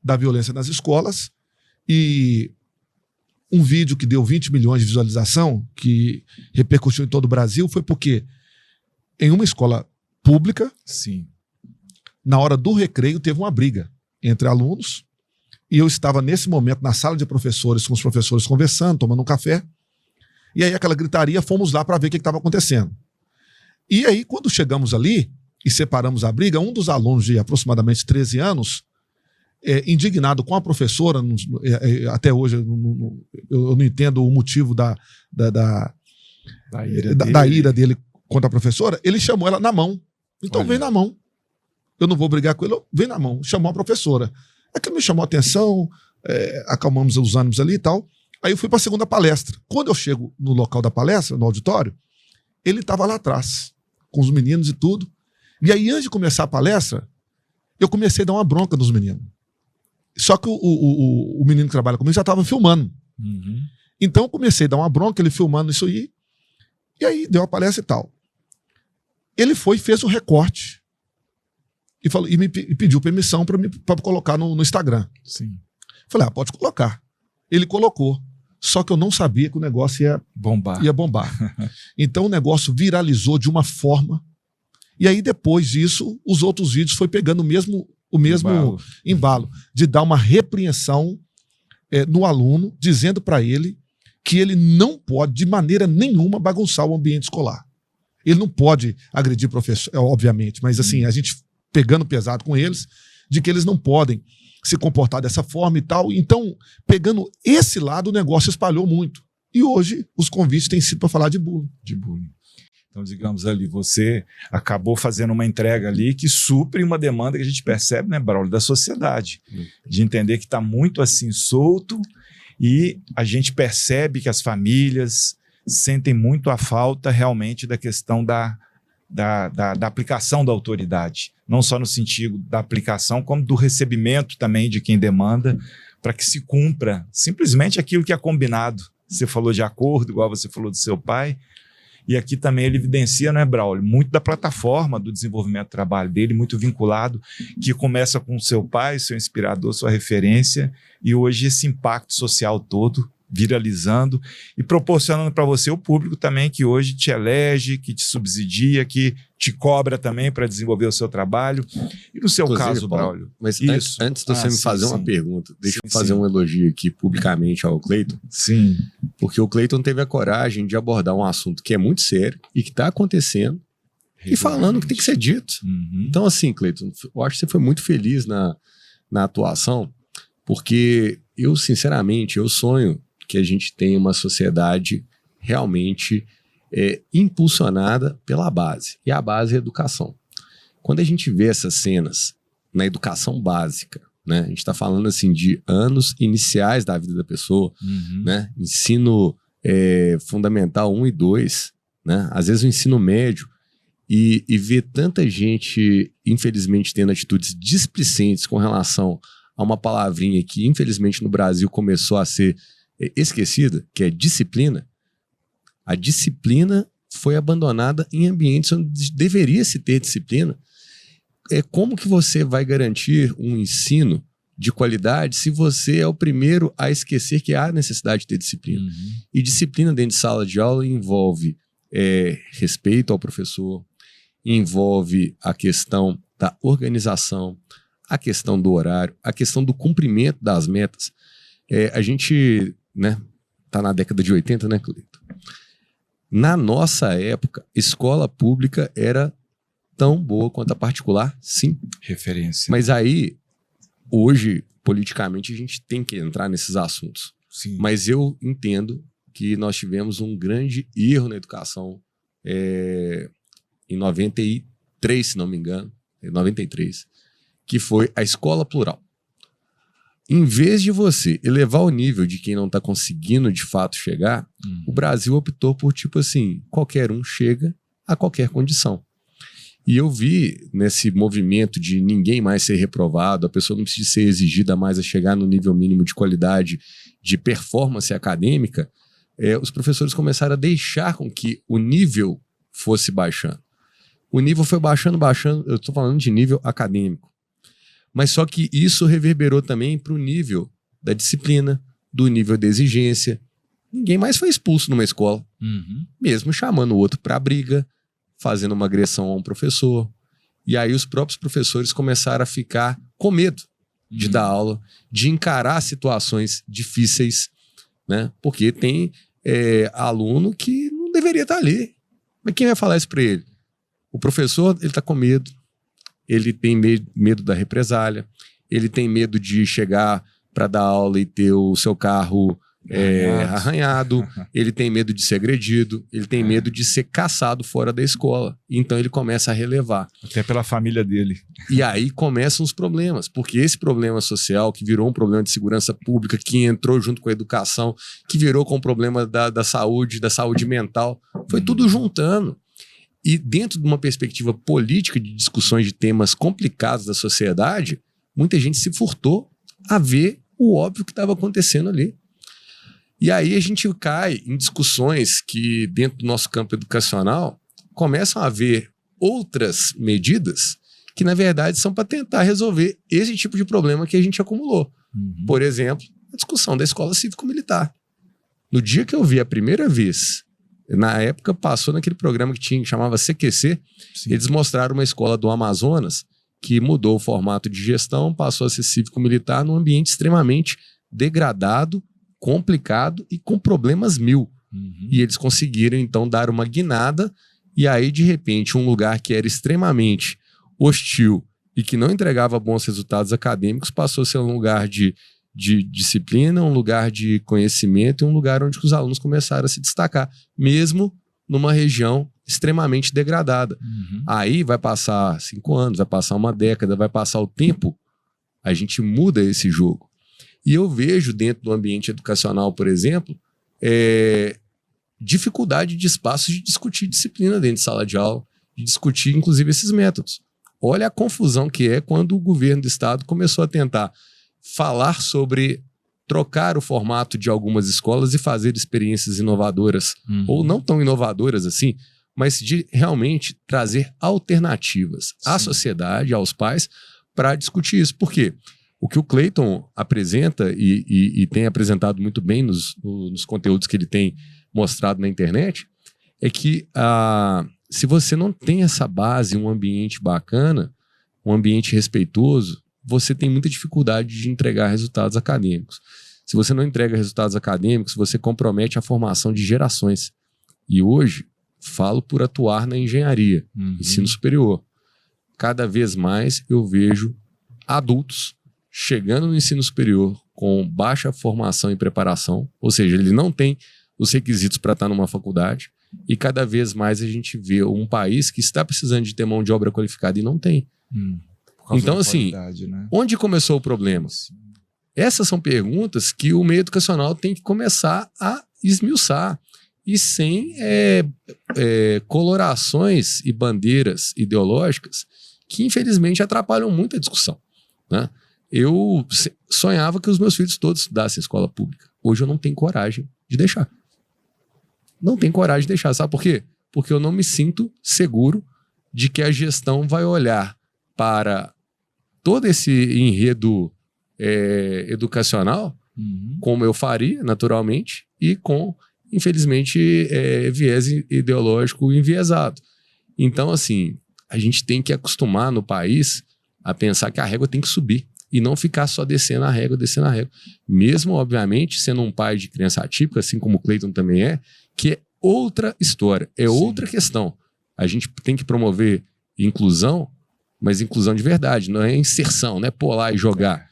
da violência nas escolas. E um vídeo que deu 20 milhões de visualização, que repercutiu em todo o Brasil, foi porque em uma escola pública, sim, na hora do recreio, teve uma briga entre alunos. E eu estava, nesse momento, na sala de professores, com os professores conversando, tomando um café. E aí, aquela gritaria, fomos lá para ver o que estava acontecendo. E aí, quando chegamos ali e separamos a briga, um dos alunos de aproximadamente 13 anos, indignado com a professora, até hoje eu não entendo o motivo da ira dele contra a professora, ele chamou ela na mão. Então, vem na mão. Eu não vou brigar com ele, vem na mão. Chamou a professora. Aquilo me chamou a atenção, acalmamos os ânimos ali e tal. Aí eu fui para a segunda palestra. Quando eu chego no local da palestra, no auditório, ele estava lá atrás, com os meninos e tudo. E aí, antes de começar a palestra, eu comecei a dar uma bronca nos meninos. Só que o menino que trabalha comigo já estava filmando. Uhum. Então eu comecei a dar uma bronca, ele filmando isso aí. E aí deu a palestra e tal. Ele foi e fez o recorte. E me pediu permissão para colocar no Instagram. Sim. Falei: pode colocar. Ele colocou. Só que eu não sabia que o negócio ia bombar. Então o negócio viralizou de uma forma. E aí, depois disso, os outros vídeos foi pegando o mesmo embalo de dar uma repreensão no aluno, dizendo para ele que ele não pode, de maneira nenhuma, bagunçar o ambiente escolar. Ele não pode agredir professor, obviamente, mas assim, a gente pegando pesado com eles, de que eles não podem se comportar dessa forma e tal. Então, pegando esse lado, o negócio espalhou muito. E hoje, os convites têm sido para falar de bullying. Então, digamos ali, você acabou fazendo uma entrega ali que supre uma demanda que a gente percebe, né, Braulio, da sociedade. De entender que está muito assim solto, e a gente percebe que as famílias sentem muito a falta realmente da questão da da aplicação da autoridade, não só no sentido da aplicação, como do recebimento também de quem demanda, para que se cumpra simplesmente aquilo que é combinado. Você falou de acordo, igual você falou do seu pai, e aqui também ele evidencia, né, Braulio, muito da plataforma do desenvolvimento do trabalho dele, muito vinculado, que começa com o seu pai, seu inspirador, sua referência, e hoje esse impacto social todo, viralizando e proporcionando para você o público também que hoje te elege, que te subsidia, que te cobra também para desenvolver o seu trabalho. E no seu Inclusive, caso, Paulo, Braulio? mas antes de você me fazer uma pergunta, deixa eu fazer um elogio aqui publicamente ao Cleiton. Sim. Porque o Cleiton teve a coragem de abordar um assunto que é muito sério e que está acontecendo e falando que tem que ser dito. Então, assim, Cleiton, eu acho que você foi muito feliz na atuação, porque eu, sinceramente, eu sonho que a gente tenha uma sociedade realmente impulsionada pela base. E a base é a educação. Quando a gente vê essas cenas na educação básica, né, a gente está falando assim de anos iniciais da vida da pessoa, né, ensino fundamental 1 e 2, né, às vezes o ensino médio, e ver tanta gente, infelizmente, tendo atitudes displicentes com relação a uma palavrinha que, infelizmente, no Brasil começou a ser esquecida, que é disciplina. A disciplina foi abandonada em ambientes onde deveria se ter disciplina. Como que você vai garantir um ensino de qualidade se você é o primeiro a esquecer que há necessidade de ter disciplina? E disciplina dentro de sala de aula envolve respeito ao professor, envolve a questão da organização, a questão do horário, a questão do cumprimento das metas. A gente, né, tá na década de 80, né, Cleiton? Na nossa época, escola pública era tão boa quanto a particular, sim. Referência. Mas aí, hoje, politicamente, a gente tem que entrar nesses assuntos. Sim. Mas eu entendo que nós tivemos um grande erro na educação em 93, se não me engano, 93, que foi a escola plural. Em vez de você elevar o nível de quem não está conseguindo de fato chegar, o Brasil optou por tipo assim, qualquer um chega a qualquer condição. E eu vi nesse movimento de ninguém mais ser reprovado, a pessoa não precisa ser exigida mais a chegar no nível mínimo de qualidade, de performance acadêmica, os professores começaram a deixar com que o nível fosse baixando. O nível foi baixando, eu estou falando de nível acadêmico. Mas só que isso reverberou também para o nível da disciplina, do nível de exigência. Ninguém mais foi expulso numa escola, mesmo chamando o outro para briga, fazendo uma agressão a um professor. E aí os próprios professores começaram a ficar com medo de dar aula, de encarar situações difíceis, né? Porque tem aluno que não deveria estar ali. Mas quem vai falar isso para ele? O professor, ele está com medo. Ele tem medo da represália, ele tem medo de chegar para dar aula e ter o seu carro arranhado, ele tem medo de ser agredido, ele tem medo de ser caçado fora da escola. Então ele começa a relevar. Até pela família dele. E aí começam os problemas, porque esse problema social, que virou um problema de segurança pública, que entrou junto com a educação, que virou com o problema da saúde mental, foi tudo juntando. E dentro de uma perspectiva política de discussões de temas complicados da sociedade, muita gente se furtou a ver o óbvio que estava acontecendo ali. E aí a gente cai em discussões que, dentro do nosso campo educacional, começam a haver outras medidas que, na verdade, são para tentar resolver esse tipo de problema que a gente acumulou. Por exemplo, a discussão da escola cívico-militar. No dia que eu vi a primeira vez, na época passou naquele programa que chamava CQC, eles mostraram uma escola do Amazonas que mudou o formato de gestão, passou a ser cívico-militar num ambiente extremamente degradado, complicado e com problemas mil. E eles conseguiram, então, dar uma guinada, e aí, de repente, um lugar que era extremamente hostil e que não entregava bons resultados acadêmicos passou a ser um lugar de disciplina, um lugar de conhecimento e um lugar onde os alunos começaram a se destacar, mesmo numa região extremamente degradada. Aí vai passar 5 anos, vai passar uma década, vai passar o tempo, a gente muda esse jogo. E eu vejo dentro do ambiente educacional, por exemplo, dificuldade de espaços de discutir disciplina dentro de sala de aula, de discutir, inclusive, esses métodos. Olha a confusão que é quando o governo do estado começou a tentar falar sobre trocar o formato de algumas escolas e fazer experiências inovadoras, ou não tão inovadoras assim, mas de realmente trazer alternativas à sociedade, aos pais, para discutir isso. Por quê? O que o Clayton apresenta e tem apresentado muito bem nos conteúdos que ele tem mostrado na internet é que se você não tem essa base, um ambiente bacana, um ambiente respeitoso, você tem muita dificuldade de entregar resultados acadêmicos. Se você não entrega resultados acadêmicos, você compromete a formação de gerações. E hoje, falo por atuar na engenharia, ensino superior. Cada vez mais eu vejo adultos chegando no ensino superior com baixa formação e preparação, ou seja, ele não tem os requisitos para estar numa faculdade, e cada vez mais a gente vê um país que está precisando de ter mão de obra qualificada e não tem. Então, assim, né? Onde começou o problema? Essas são perguntas que o meio educacional tem que começar a esmiuçar. E sem colorações e bandeiras ideológicas que, infelizmente, atrapalham muito a discussão, né? Eu sonhava que os meus filhos todos estudassem escola pública. Hoje eu não tenho coragem de deixar. Não tenho coragem de deixar. Sabe por quê? Porque eu não me sinto seguro de que a gestão vai olhar para todo esse enredo educacional, como eu faria, naturalmente, e com, infelizmente, viés ideológico enviesado. Então, assim, a gente tem que acostumar no país a pensar que a régua tem que subir e não ficar só descendo a régua. Mesmo, obviamente, sendo um pai de criança atípica, assim como o Clayton também que é outra história, outra questão. A gente tem que promover inclusão, mas inclusão de verdade, não é inserção, não é pôr lá e jogar.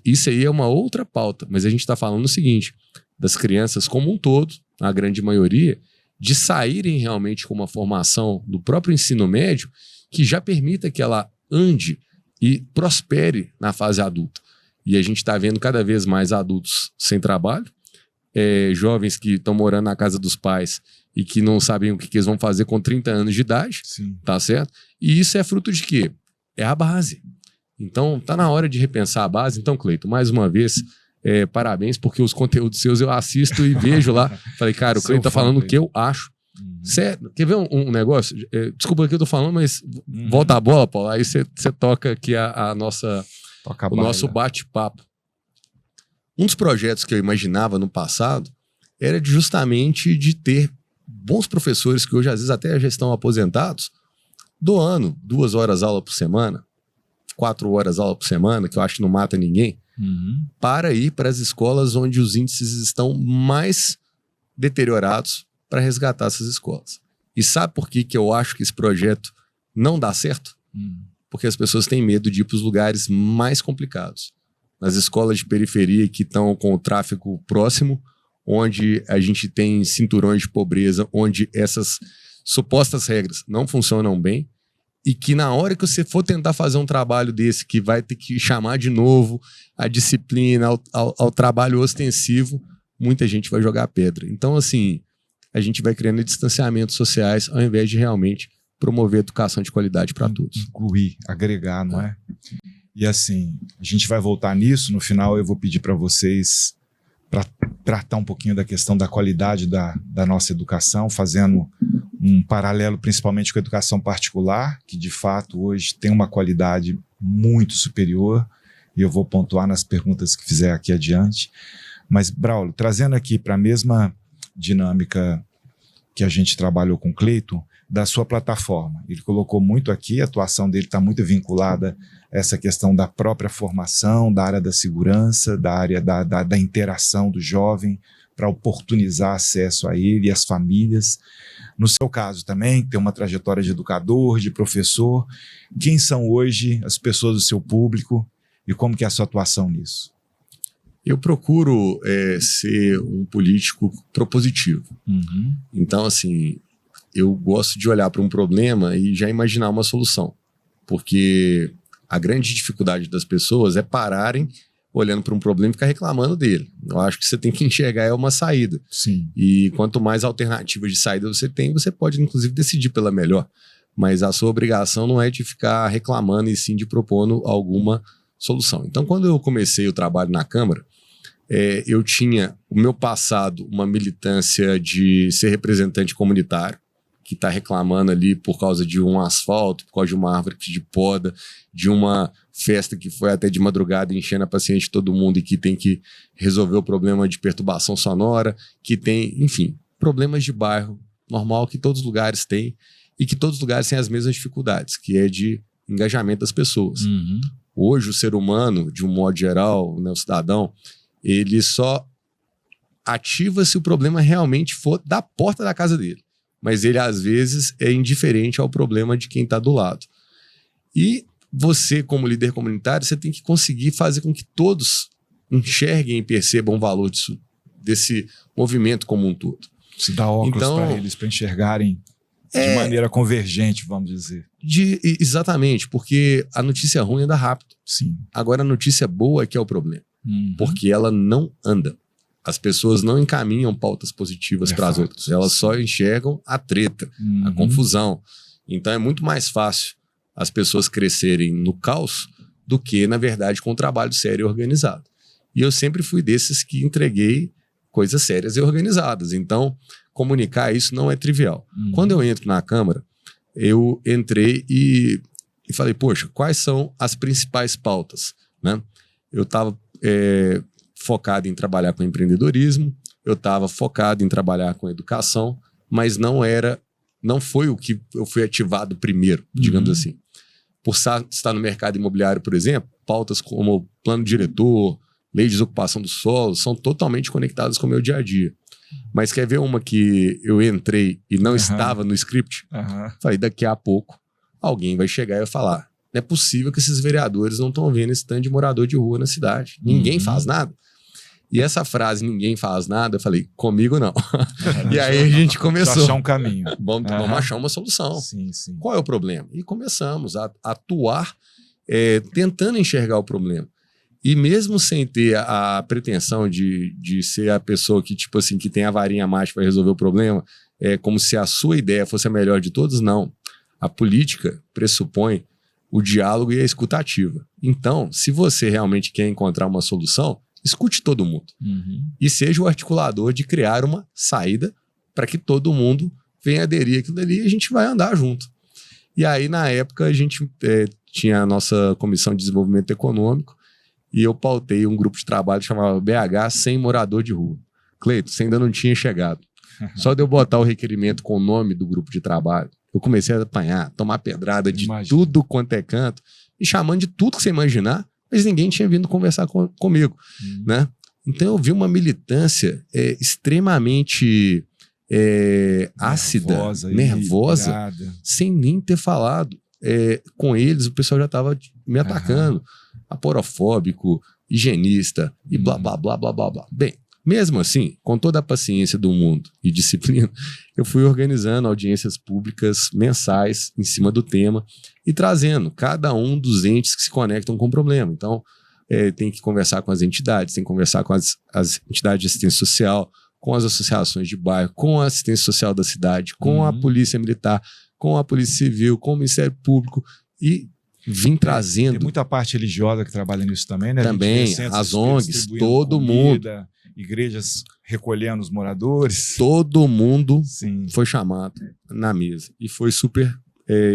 Isso aí é uma outra pauta, mas a gente está falando o seguinte, das crianças como um todo, a grande maioria, de saírem realmente com uma formação do próprio ensino médio que já permita que ela ande e prospere na fase adulta. E a gente está vendo cada vez mais adultos sem trabalho, jovens que estão morando na casa dos pais e que não sabem o que eles vão fazer com 30 anos de idade, tá certo? E isso é fruto de quê? É a base. Então, tá na hora de repensar a base. Então, Clayton, mais uma vez, parabéns, porque os conteúdos seus eu assisto e vejo lá. Falei, cara, o Clayton tá falando o que eu acho. Quer ver um negócio? Desculpa que eu tô falando, mas volta a bola, Paulo. Aí você toca aqui o nosso bate-papo. Um dos projetos que eu imaginava no passado era justamente de ter bons professores que hoje, às vezes, até já estão aposentados, doando 2 horas aula por semana, 4 horas aula por semana, que eu acho que não mata ninguém, para ir para as escolas onde os índices estão mais deteriorados para resgatar essas escolas. E sabe por que eu acho que esse projeto não dá certo? Porque as pessoas têm medo de ir para os lugares mais complicados. Nas escolas de periferia que estão com o tráfego próximo, onde a gente tem cinturões de pobreza, onde essas supostas regras não funcionam bem, e que na hora que você for tentar fazer um trabalho desse, que vai ter que chamar de novo a disciplina, ao trabalho ostensivo, muita gente vai jogar pedra. Então, assim, a gente vai criando distanciamentos sociais ao invés de realmente promover educação de qualidade para todos. Incluir, agregar, não é? E assim, a gente vai voltar nisso. No final eu vou pedir para vocês para tratar um pouquinho da questão da qualidade da nossa educação, fazendo um paralelo principalmente com a educação particular, que de fato hoje tem uma qualidade muito superior, e eu vou pontuar nas perguntas que fizer aqui adiante. Mas, Braulio, trazendo aqui para a mesma dinâmica que a gente trabalhou com o Clayton, da sua plataforma. Ele colocou muito aqui, a atuação dele está muito vinculada a essa questão da própria formação, da área da segurança, da área da interação do jovem, para oportunizar acesso a ele e as famílias. No seu caso também, tem uma trajetória de educador, de professor. Quem são hoje as pessoas do seu público e como que é a sua atuação nisso? Eu procuro ser um político propositivo. Então, assim, eu gosto de olhar para um problema e já imaginar uma solução. Porque a grande dificuldade das pessoas é pararem olhando para um problema e ficar reclamando dele. Eu acho que você tem que enxergar uma saída. Sim. E quanto mais alternativas de saída você tem, você pode, inclusive, decidir pela melhor. Mas a sua obrigação não é de ficar reclamando e sim de propondo alguma solução. Então, quando eu comecei o trabalho na Câmara, eu tinha o meu passado, uma militância de ser representante comunitário, que está reclamando ali por causa de um asfalto, por causa de uma árvore de poda, de uma festa que foi até de madrugada enchendo a paciente de todo mundo e que tem que resolver o problema de perturbação sonora, que tem, enfim, problemas de bairro normal que todos os lugares têm e que todos os lugares têm as mesmas dificuldades, que é de engajamento das pessoas. Uhum. Hoje o ser humano, de um modo geral, né, o cidadão, ele só ativa se o problema realmente for da porta da casa dele. Mas ele, às vezes, é indiferente ao problema de quem está do lado. E você, como líder comunitário, você tem que conseguir fazer com que todos enxerguem e percebam o valor desse movimento como um todo. Se dá óculos Então, para eles, para enxergarem de maneira convergente, vamos dizer. Exatamente, porque a notícia ruim anda rápido. Sim. Agora, a notícia boa é que é o problema. Uhum. Porque ela não anda. As pessoas não encaminham pautas positivas para as outras. Elas só enxergam a treta, a confusão. Então é muito mais fácil as pessoas crescerem no caos do que, na verdade, com um trabalho sério e organizado. E eu sempre fui desses que entreguei coisas sérias e organizadas. Então, comunicar isso não é trivial. Quando eu entro na Câmara, eu entrei e falei, poxa, quais são as principais pautas? Né? Eu estava focado em trabalhar com empreendedorismo, eu estava focado em trabalhar com educação, mas não foi o que eu fui ativado primeiro, digamos assim. Por estar no mercado imobiliário, por exemplo, pautas como plano diretor, lei de desocupação do solo, são totalmente conectadas com o meu dia a dia. Mas quer ver uma que eu entrei e não estava no script? Falei, daqui a pouco alguém vai chegar e vai falar, não é possível que esses vereadores não estão vendo esse tanto de morador de rua na cidade. Ninguém faz nada. E essa frase, ninguém faz nada, eu falei, comigo não. E aí a gente começou. Achar um caminho. Vamos achar uma solução. Sim, sim. Qual é o problema? E começamos a atuar tentando enxergar o problema. E mesmo sem ter a pretensão de ser a pessoa que, tipo assim, que tem a varinha mágica para resolver o problema, como se a sua ideia fosse a melhor de todos, não. A política pressupõe o diálogo e a escuta ativa. Então, se você realmente quer encontrar uma solução, escute todo mundo. E seja o articulador de criar uma saída para que todo mundo venha aderir àquilo ali e a gente vai andar junto. E aí, na época, a gente tinha a nossa Comissão de Desenvolvimento Econômico e eu pautei um grupo de trabalho que chamava BH Sem Morador de Rua. Cleiton, você ainda não tinha chegado. Só de eu botar o requerimento com o nome do grupo de trabalho, eu comecei a apanhar, tomar pedrada de tudo quanto é canto, e chamando de tudo que você imaginar, mas ninguém tinha vindo conversar comigo, né? Então eu vi uma militância extremamente ácida, nervosa, sem nem ter falado com eles. O pessoal já estava me atacando, aporofóbico, higienista e blá, blá, blá, blá, blá, blá. Bem, mesmo assim, com toda a paciência do mundo e disciplina, eu fui organizando audiências públicas mensais em cima do tema e trazendo cada um dos entes que se conectam com o problema. Então, tem que conversar com as entidades, tem que conversar com as entidades de assistência social, com as associações de bairro, com a assistência social da cidade, com a polícia militar, com a polícia civil, com o Ministério Público e vim trazendo... Tem muita parte religiosa que trabalha nisso também, né? Também, as ONGs, todo mundo. Igrejas recolhendo os moradores. Todo mundo foi chamado na mesa. E foi super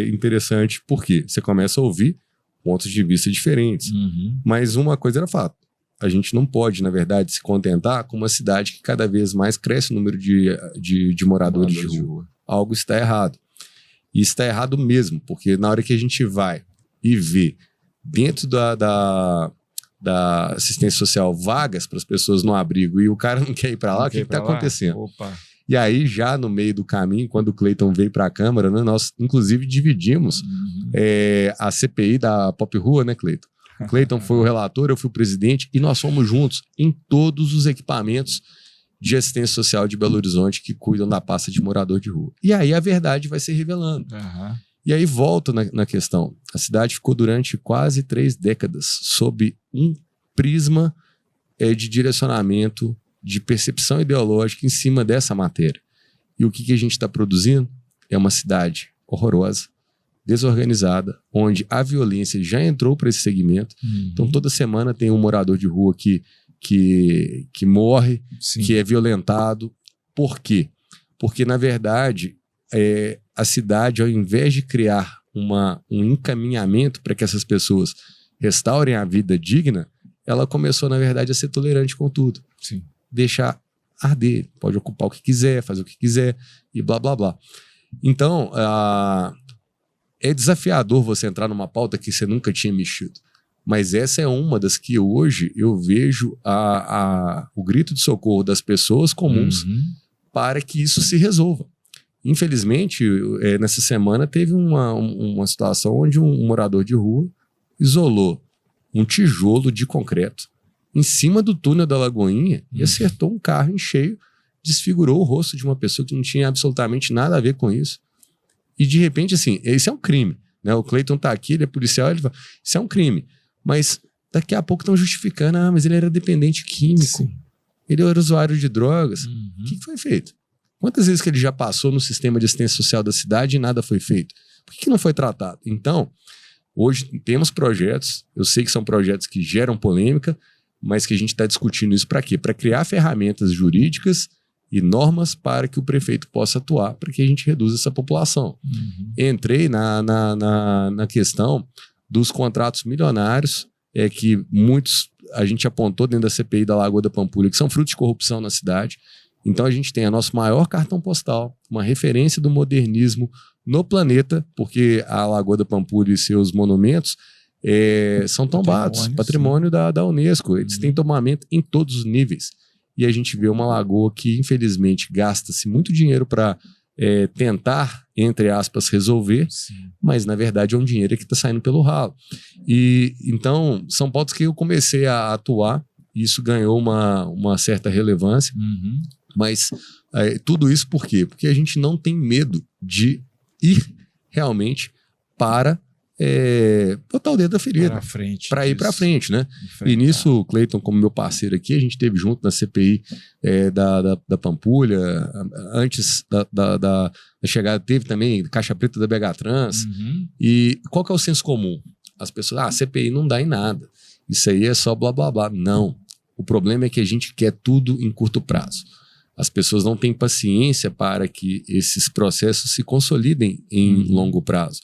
interessante, porque você começa a ouvir pontos de vista diferentes. Mas uma coisa era fato. A gente não pode, na verdade, se contentar com uma cidade que cada vez mais cresce o número de moradores de rua. Algo está errado. E está errado mesmo, porque na hora que a gente vai e vê dentro da assistência social vagas para as pessoas no abrigo e o cara não quer ir para lá, o que está acontecendo? Opa. E aí, já no meio do caminho, quando o Cleiton veio para a Câmara, né, nós inclusive dividimos a CPI da Pop Rua, né, Cleiton? O Cleiton foi o relator, eu fui o presidente e nós fomos juntos em todos os equipamentos de assistência social de Belo Horizonte que cuidam da pasta de morador de rua. E aí a verdade vai se revelando. E aí volto na questão. A cidade ficou durante quase 3 décadas sob um prisma de direcionamento, de percepção ideológica em cima dessa matéria. E o que a gente está produzindo é uma cidade horrorosa, desorganizada, onde a violência já entrou para esse segmento. Então, toda semana tem um morador de rua que morre, Sim. que é violentado. Por quê? Porque, na verdade, a cidade, ao invés de criar um encaminhamento para que essas pessoas restaurem a vida digna, ela começou, na verdade, a ser tolerante com tudo. Sim. Deixar arder, pode ocupar o que quiser, fazer o que quiser e blá, blá, blá. Então, é desafiador você entrar numa pauta que você nunca tinha mexido. Mas essa é uma das que hoje eu vejo o grito de socorro das pessoas comuns para que isso se resolva. Infelizmente, nessa semana teve uma situação onde um morador de rua isolou um tijolo de concreto em cima do túnel da Lagoinha e acertou um carro em cheio, desfigurou o rosto de uma pessoa que não tinha absolutamente nada a ver com isso. E de repente, assim, isso é um crime, né? O Cleiton tá aqui, ele é policial, ele fala, isso é um crime. Mas daqui a pouco estão justificando, mas ele era dependente químico, Sim. ele era usuário de drogas. O que foi feito? Quantas vezes que ele já passou no sistema de assistência social da cidade e nada foi feito? Por que não foi tratado? Então, hoje temos projetos, eu sei que são projetos que geram polêmica, mas que a gente está discutindo isso para quê? Para criar ferramentas jurídicas e normas para que o prefeito possa atuar, para que a gente reduza essa população. Entrei na questão dos contratos milionários, que muitos a gente apontou dentro da CPI da Lagoa da Pampulha, que são frutos de corrupção na cidade. Então a gente tem o nosso maior cartão postal, uma referência do modernismo no planeta, porque a Lagoa da Pampulha e seus monumentos são tombados, patrimônio da Unesco. Eles têm tombamento em todos os níveis. E a gente vê uma lagoa que, infelizmente, gasta-se muito dinheiro para tentar, entre aspas, resolver, mas, na verdade, é um dinheiro que está saindo pelo ralo. E, então, são pautas que eu comecei a atuar, e isso ganhou uma certa relevância, mas tudo isso por quê? Porque a gente não tem medo de ir realmente para botar o dedo na ferida, para ir para frente, né? E nisso, o Cleiton, como meu parceiro aqui, a gente esteve junto na CPI da Pampulha, antes da chegada teve também Caixa Preta da BH Trans. E qual que é o senso comum? As pessoas, CPI não dá em nada, isso aí é só blá blá blá. Não, o problema é que a gente quer tudo em curto prazo. As pessoas não têm paciência para que esses processos se consolidem em longo prazo.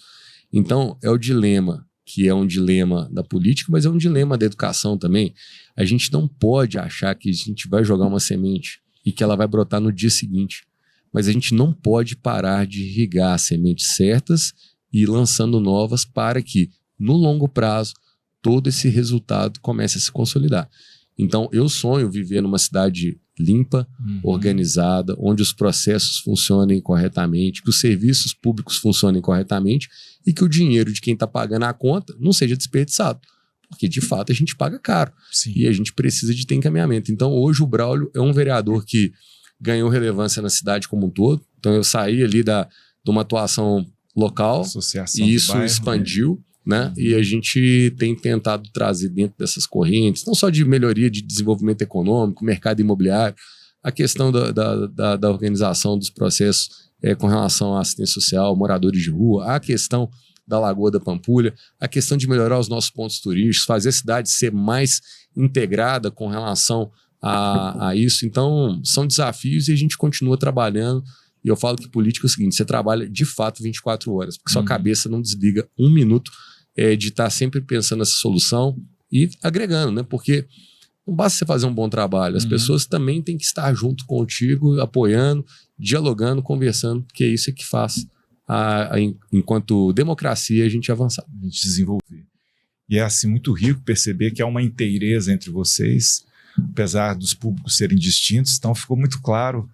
Então, é o dilema, que é um dilema da política, mas é um dilema da educação também. A gente não pode achar que a gente vai jogar uma semente e que ela vai brotar no dia seguinte. Mas a gente não pode parar de irrigar as sementes certas e ir lançando novas para que, no longo prazo, todo esse resultado comece a se consolidar. Então, eu sonho viver numa cidade limpa, organizada, onde os processos funcionem corretamente, que os serviços públicos funcionem corretamente e que o dinheiro de quem está pagando a conta não seja desperdiçado. Porque, de fato, a gente paga caro. E a gente precisa de ter encaminhamento. Então, hoje o Braulio é um vereador que ganhou relevância na cidade como um todo. Então, eu saí ali de uma atuação local Associação e isso bairro, expandiu. Né? E a gente tem tentado trazer dentro dessas correntes, não só de melhoria de desenvolvimento econômico, mercado imobiliário, a questão da organização dos processos com relação à assistência social, moradores de rua, a questão da Lagoa da Pampulha, a questão de melhorar os nossos pontos turísticos, fazer a cidade ser mais integrada com relação a isso. Então, são desafios e a gente continua trabalhando. E eu falo que política é o seguinte, você trabalha de fato 24 horas, porque sua cabeça não desliga um minuto de estar sempre pensando nessa solução e agregando, né? Porque não basta você fazer um bom trabalho, as pessoas também têm que estar junto contigo, apoiando, dialogando, conversando, porque é isso que faz, enquanto democracia, a gente avançar. A gente desenvolver. E é assim muito rico perceber que há uma inteireza entre vocês, apesar dos públicos serem distintos, então ficou muito claro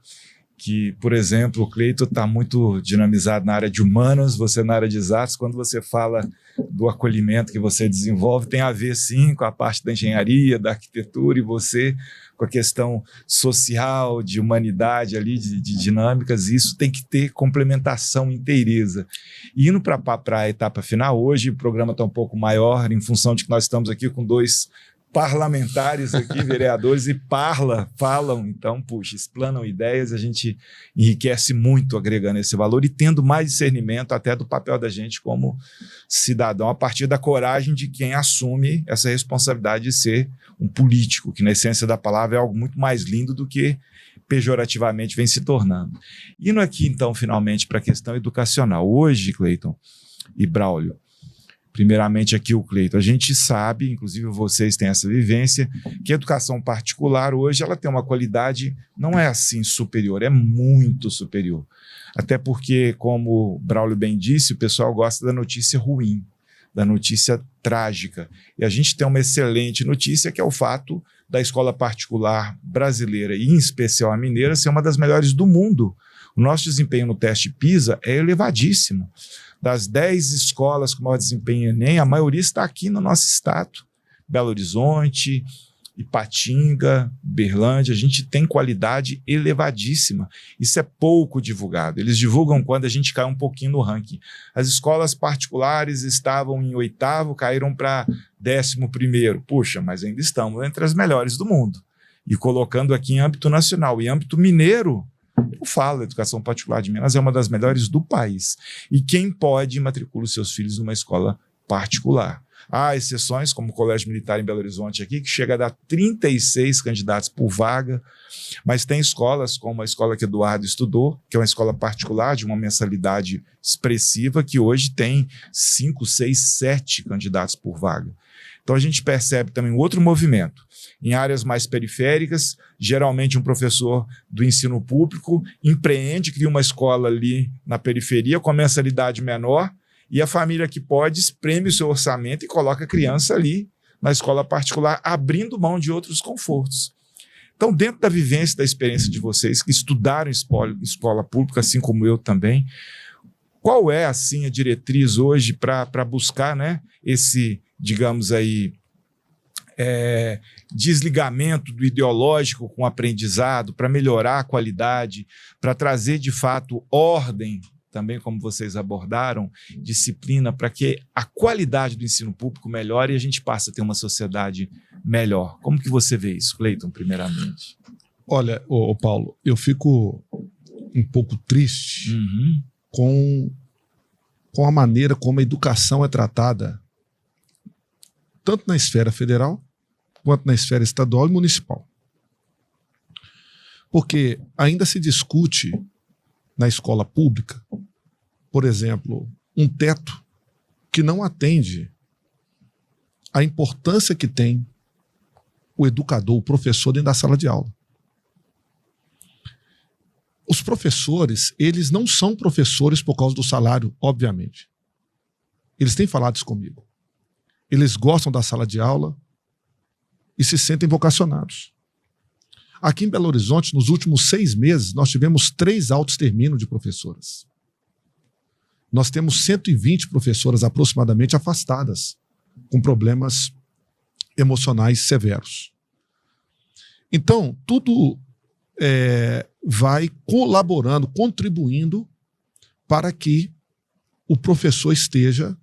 que, por exemplo, o Cleiton está muito dinamizado na área de humanas, você na área de exatos. Quando você fala do acolhimento que você desenvolve, tem a ver, sim, com a parte da engenharia, da arquitetura, e você com a questão social, de humanidade ali, de dinâmicas. Isso tem que ter complementação, inteireza. E indo para a etapa final, hoje o programa está um pouco maior, em função de que nós estamos aqui com 2 parlamentares aqui, vereadores, e falam, então, puxa, explanam ideias, a gente enriquece muito agregando esse valor e tendo mais discernimento até do papel da gente como cidadão, a partir da coragem de quem assume essa responsabilidade de ser um político, que na essência da palavra é algo muito mais lindo do que pejorativamente vem se tornando. Indo aqui, então, finalmente, para a questão educacional. Hoje, Cleiton e Braulio, primeiramente aqui o Cleiton, a gente sabe, inclusive vocês têm essa vivência, que a educação particular hoje ela tem uma qualidade, não é assim superior, é muito superior. Até porque, como o Braulio bem disse, o pessoal gosta da notícia ruim, da notícia trágica. E a gente tem uma excelente notícia, que é o fato da escola particular brasileira, e em especial a mineira, ser uma das melhores do mundo. O nosso desempenho no teste PISA é elevadíssimo. Das 10 escolas com maior desempenho em Enem, a maioria está aqui no nosso estado. Belo Horizonte, Ipatinga, Berlândia, a gente tem qualidade elevadíssima. Isso é pouco divulgado. Eles divulgam quando a gente cai um pouquinho no ranking. As escolas particulares estavam em 8º, caíram para 11º. Puxa, mas ainda estamos entre as melhores do mundo. E colocando aqui em âmbito nacional, em âmbito mineiro, eu falo, a educação particular de Minas é uma das melhores do país. E quem pode matricula os seus filhos numa escola particular. Há exceções, como o Colégio Militar em Belo Horizonte aqui, que chega a dar 36 candidatos por vaga, mas tem escolas como a escola que Eduardo estudou, que é uma escola particular de uma mensalidade expressiva, que hoje tem 5, 6, 7 candidatos por vaga. Então a gente percebe também outro movimento. Em áreas mais periféricas, geralmente um professor do ensino público empreende, cria uma escola ali na periferia com a mensalidade menor, e a família que pode espreme o seu orçamento e coloca a criança ali na escola particular, abrindo mão de outros confortos. Então, dentro da vivência, da experiência de vocês, que estudaram escola pública, assim como eu também, qual é, assim, a diretriz hoje para buscar, né, esse, digamos aí, desligamento do ideológico com o aprendizado, para melhorar a qualidade, para trazer, de fato, ordem, também como vocês abordaram, disciplina, para que a qualidade do ensino público melhore e a gente passe a ter uma sociedade melhor. Como que você vê isso, Cleiton, primeiramente? Olha, Paulo, eu fico um pouco triste com a maneira como a educação é tratada, tanto na esfera federal, quanto na esfera estadual e municipal. Porque ainda se discute na escola pública, por exemplo, um teto que não atende à importância que tem o educador, o professor dentro da sala de aula. Os professores, eles não são professores por causa do salário, obviamente. Eles têm falado isso comigo. Eles gostam da sala de aula e se sentem vocacionados. Aqui em Belo Horizonte, nos últimos 6 meses, nós tivemos 3 autoextermínios de professoras. Nós temos 120 professoras aproximadamente afastadas, com problemas emocionais severos. Então, tudo vai colaborando, contribuindo para que o professor esteja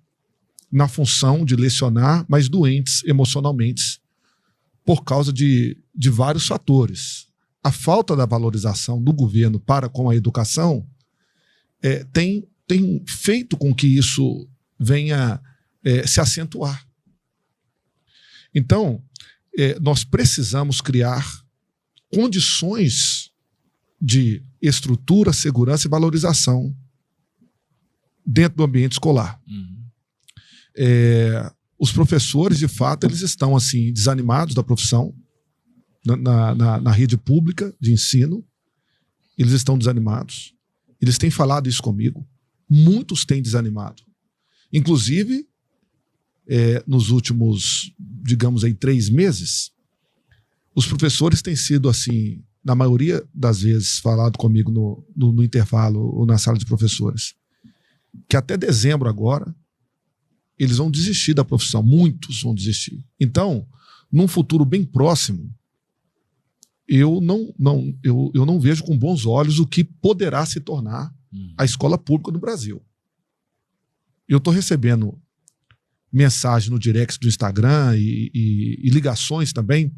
na função de lecionar, mas doentes emocionalmente, por causa de vários fatores. A falta da valorização do governo para com a educação tem feito com que isso venha se acentuar. Então, nós precisamos criar condições de estrutura, segurança e valorização dentro do ambiente escolar. Os professores, de fato, eles estão assim desanimados da profissão na rede pública de ensino. Eles estão desanimados. Eles têm falado isso comigo. Muitos têm desanimado. Inclusive, nos últimos, digamos aí, 3 meses, os professores têm sido, assim, na maioria das vezes, falado comigo no intervalo ou na sala de professores, que até dezembro agora, eles vão desistir da profissão, muitos vão desistir. Então, num futuro bem próximo, eu não vejo com bons olhos o que poderá se tornar a escola pública no Brasil. Eu estou recebendo mensagem no direct do Instagram e ligações também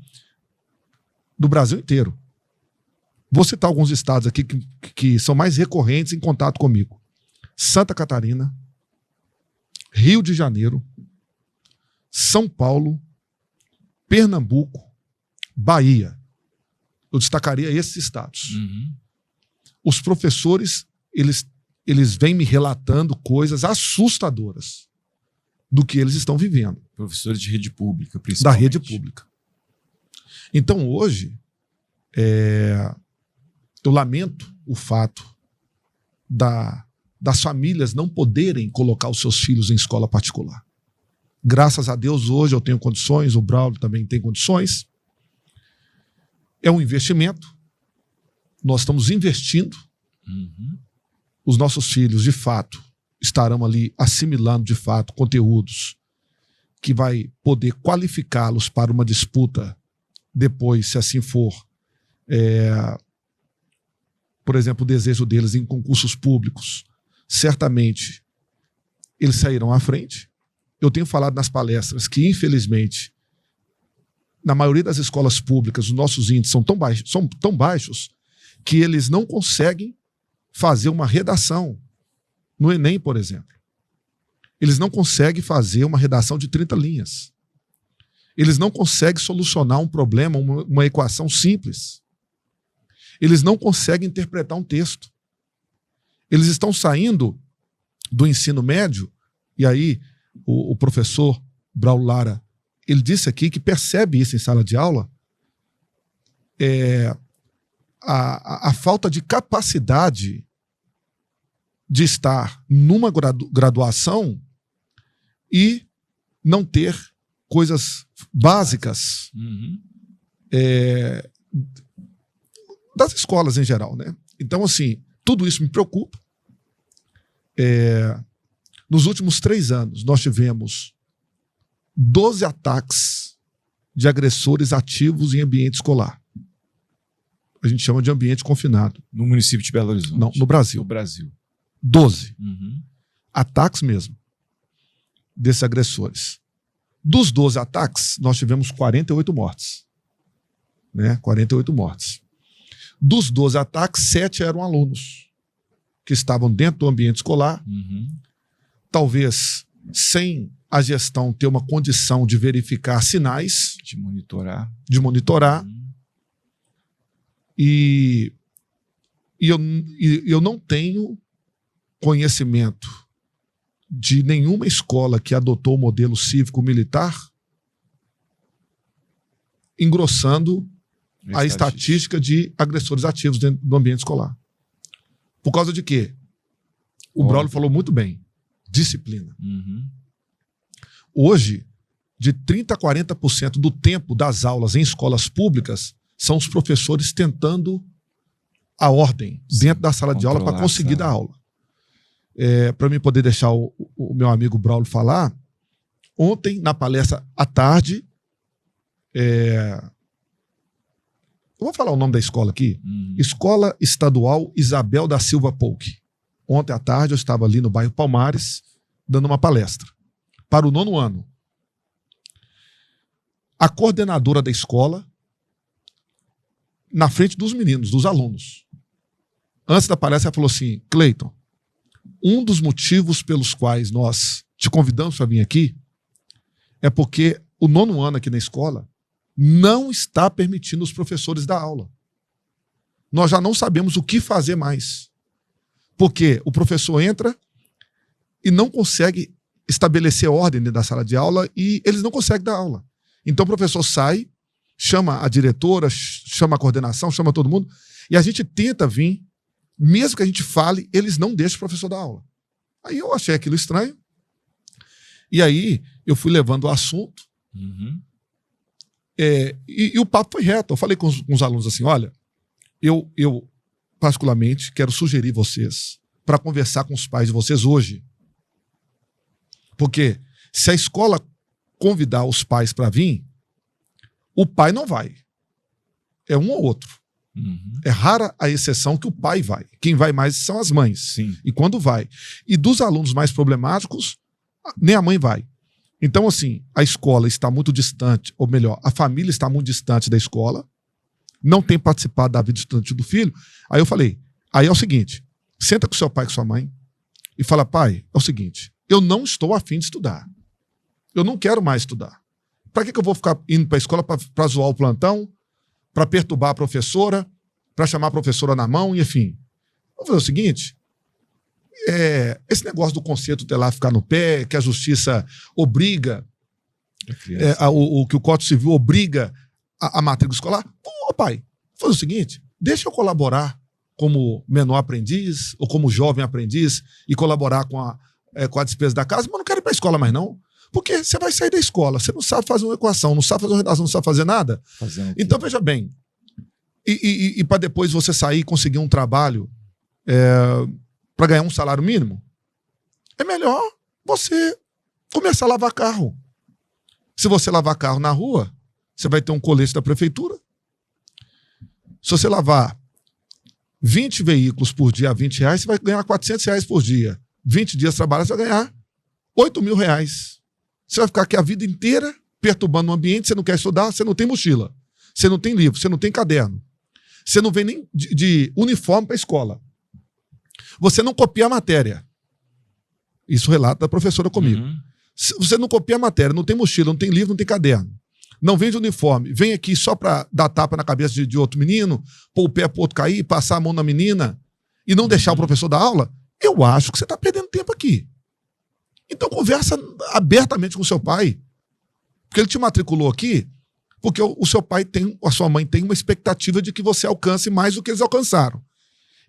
do Brasil inteiro. Vou citar alguns estados aqui que são mais recorrentes em contato comigo. Santa Catarina, Rio de Janeiro, São Paulo, Pernambuco, Bahia. Eu destacaria esses estados. Uhum. Os professores, eles vêm me relatando coisas assustadoras do que eles estão vivendo. Professores de rede pública, Da principalmente. rede pública. Então, hoje, eu lamento o fato das famílias não poderem colocar os seus filhos em escola particular. Graças a Deus, hoje eu tenho condições, o Braulio também tem condições. É um investimento. Nós estamos investindo. Uhum. Os nossos filhos, de fato, estarão ali assimilando, de fato, conteúdos que vai poder qualificá-los para uma disputa depois, se assim for, por exemplo, o desejo deles em concursos públicos. Certamente, eles sairão à frente. Eu tenho falado nas palestras que, infelizmente, na maioria das escolas públicas, os nossos índices são tão baixos que eles não conseguem fazer uma redação no Enem, por exemplo. Eles não conseguem fazer uma redação de 30 linhas. Eles não conseguem solucionar um problema, uma equação simples. Eles não conseguem interpretar um texto. Eles estão saindo do ensino médio, e aí o professor Braulio Lara, ele disse aqui que percebe isso em sala de aula, a falta de capacidade de estar numa graduação e não ter coisas básicas das escolas em geral, né? Então, assim, tudo isso me preocupa. Nos últimos 3 anos, nós tivemos 12 ataques de agressores ativos em ambiente escolar. A gente chama de ambiente confinado. No município de Belo Horizonte. Não, no Brasil. No Brasil. 12. Uhum. Ataques mesmo desses agressores. Dos 12 ataques, nós tivemos 48 mortes. Né? 48 mortes. Dos 12 ataques, 7 eram alunos que estavam dentro do ambiente escolar, talvez sem a gestão ter uma condição de verificar sinais, De monitorar. E eu não tenho conhecimento de nenhuma escola que adotou o modelo cívico-militar engrossando a estatística de agressores ativos dentro do ambiente escolar. Por causa de quê? O Braulio falou muito bem. Disciplina. Hoje, de 30% a 40% do tempo das aulas em escolas públicas são os professores tentando a ordem dentro da sala de aula para conseguir dar aula. Para mim poder deixar o meu amigo Braulio falar, ontem, na palestra à tarde, eu vou falar o nome da escola aqui. Escola Estadual Isabel da Silva Polk. Ontem à tarde eu estava ali no bairro Palmares, dando uma palestra para o 9º ano. A coordenadora da escola, na frente dos meninos, dos alunos. Antes da palestra, ela falou assim: Cleiton, um dos motivos pelos quais nós te convidamos para vir aqui é porque o 9º ano aqui na escola não está permitindo os professores dar aula. Nós já não sabemos o que fazer mais. Porque o professor entra e não consegue estabelecer ordem dentro da sala de aula e eles não conseguem dar aula. Então o professor sai, chama a diretora, chama a coordenação, chama todo mundo, e a gente tenta vir, mesmo que a gente fale, eles não deixam o professor dar aula. Aí eu achei aquilo estranho, e aí eu fui levando o assunto, e o papo foi reto. Eu falei com os alunos assim: olha, eu particularmente quero sugerir vocês para conversar com os pais de vocês hoje. Porque se a escola convidar os pais para vir, o pai não vai. É um ou outro. É rara a exceção que o pai vai. Quem vai mais são as mães. Sim. E quando vai. E dos alunos mais problemáticos, nem a mãe vai. Então, assim, a escola está muito distante, ou melhor, a família está muito distante da escola, não tem participado da vida estudante do filho. Aí eu falei, aí é o seguinte, senta com seu pai e com sua mãe e fala, pai, é o seguinte, eu não estou afim de estudar. Eu não quero mais estudar. Para que eu vou ficar indo para a escola para zoar o plantão, para perturbar a professora, para chamar a professora na mão, e enfim. Vou fazer o seguinte, esse negócio do conceito tutelar ficar no pé, que a justiça obriga, que o Código Civil obriga a matrícula escolar. Pô, pai, vou fazer o seguinte, deixa eu colaborar como menor aprendiz ou como jovem aprendiz e colaborar com a despesa da casa, mas não quero ir para a escola mais não. Porque você vai sair da escola, você não sabe fazer uma equação, não sabe fazer uma redação, não sabe fazer nada. Então, veja bem, e para depois você sair e conseguir um trabalho para ganhar um salário mínimo, é melhor você começar a lavar carro. Se você lavar carro na rua, você vai ter um colete da prefeitura. Se você lavar 20 veículos por dia a R$20, você vai ganhar R$400 por dia. 20 dias trabalhando, você vai ganhar R$8.000. Você vai ficar aqui a vida inteira perturbando o ambiente, você não quer estudar, você não tem mochila, você não tem livro, você não tem caderno, você não vem nem de uniforme para a escola. Você não copia a matéria. Isso relata da professora comigo. Uhum. Você não copia a matéria, não tem mochila, não tem livro, não tem caderno. Não vem de uniforme, vem aqui só para dar tapa na cabeça de outro menino, pôr o pé para o outro cair, passar a mão na menina e não deixar o professor dar aula. Eu acho que você está perdendo tempo aqui. Então conversa abertamente com o seu pai. Porque ele te matriculou aqui, porque o seu pai a sua mãe tem uma expectativa de que você alcance mais do que eles alcançaram.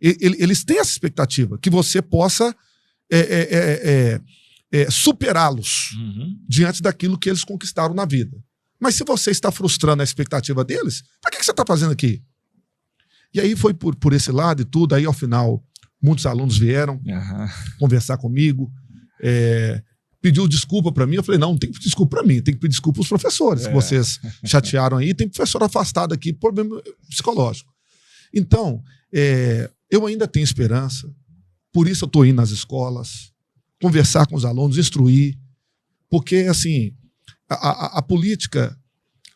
Eles têm essa expectativa, que você possa superá-los diante daquilo que eles conquistaram na vida. Mas se você está frustrando a expectativa deles, para que você está fazendo aqui? E aí foi por esse lado e tudo, aí ao final muitos alunos vieram conversar comigo, pediu desculpa para mim, eu falei, não tem que pedir desculpa para mim, tem que pedir desculpa para os professores, que vocês chatearam aí, tem professor afastado aqui, problema psicológico. Então, eu ainda tenho esperança, por isso eu estou indo nas escolas, conversar com os alunos, instruir, porque, assim, a política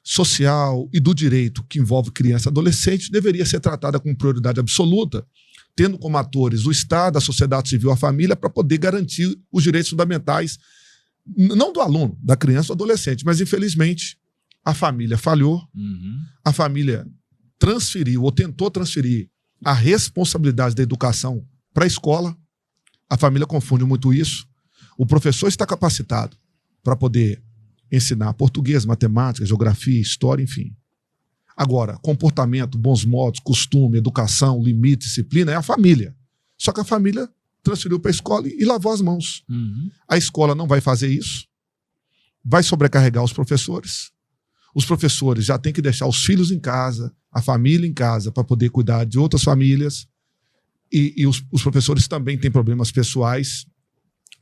social e do direito que envolve criança e adolescente deveria ser tratada com prioridade absoluta, tendo como atores o Estado, a sociedade civil, a família, para poder garantir os direitos fundamentais, não do aluno, da criança ou adolescente, mas, infelizmente, a família falhou, a família transferiu ou tentou transferir a responsabilidade da educação para a escola, a família confunde muito isso, o professor está capacitado para poder ensinar português, matemática, geografia, história, enfim. Agora, comportamento, bons modos, costume, educação, limite, disciplina, é a família. Só que a família transferiu para a escola e lavou as mãos. A escola não vai fazer isso, vai sobrecarregar os professores. Os professores já têm que deixar os filhos em casa, a família em casa, para poder cuidar de outras famílias. E os professores também têm problemas pessoais,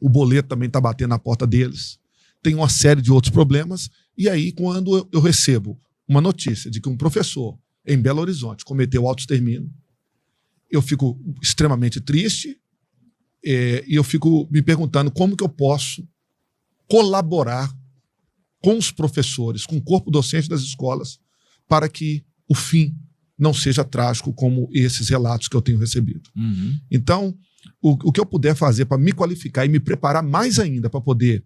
o boleto também está batendo na porta deles. Tem uma série de outros problemas, e aí quando eu recebo uma notícia de que um professor em Belo Horizonte cometeu autoextermínio, eu fico extremamente triste e eu fico me perguntando como que eu posso colaborar com os professores, com o corpo docente das escolas, para que o fim não seja trágico como esses relatos que eu tenho recebido. Então, o que eu puder fazer para me qualificar e me preparar mais ainda para poder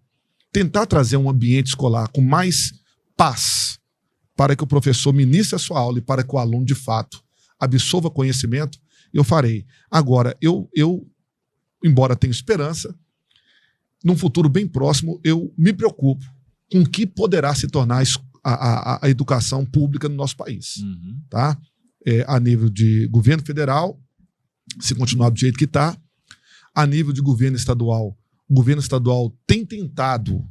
tentar trazer um ambiente escolar com mais paz para que o professor ministre a sua aula e para que o aluno, de fato, absorva conhecimento, eu farei. Agora, eu embora tenha esperança, num futuro bem próximo, eu me preocupo com o que poderá se tornar a educação pública no nosso país. Tá? A nível de governo federal, se continuar do jeito que está, a nível de governo estadual, o governo estadual tem tentado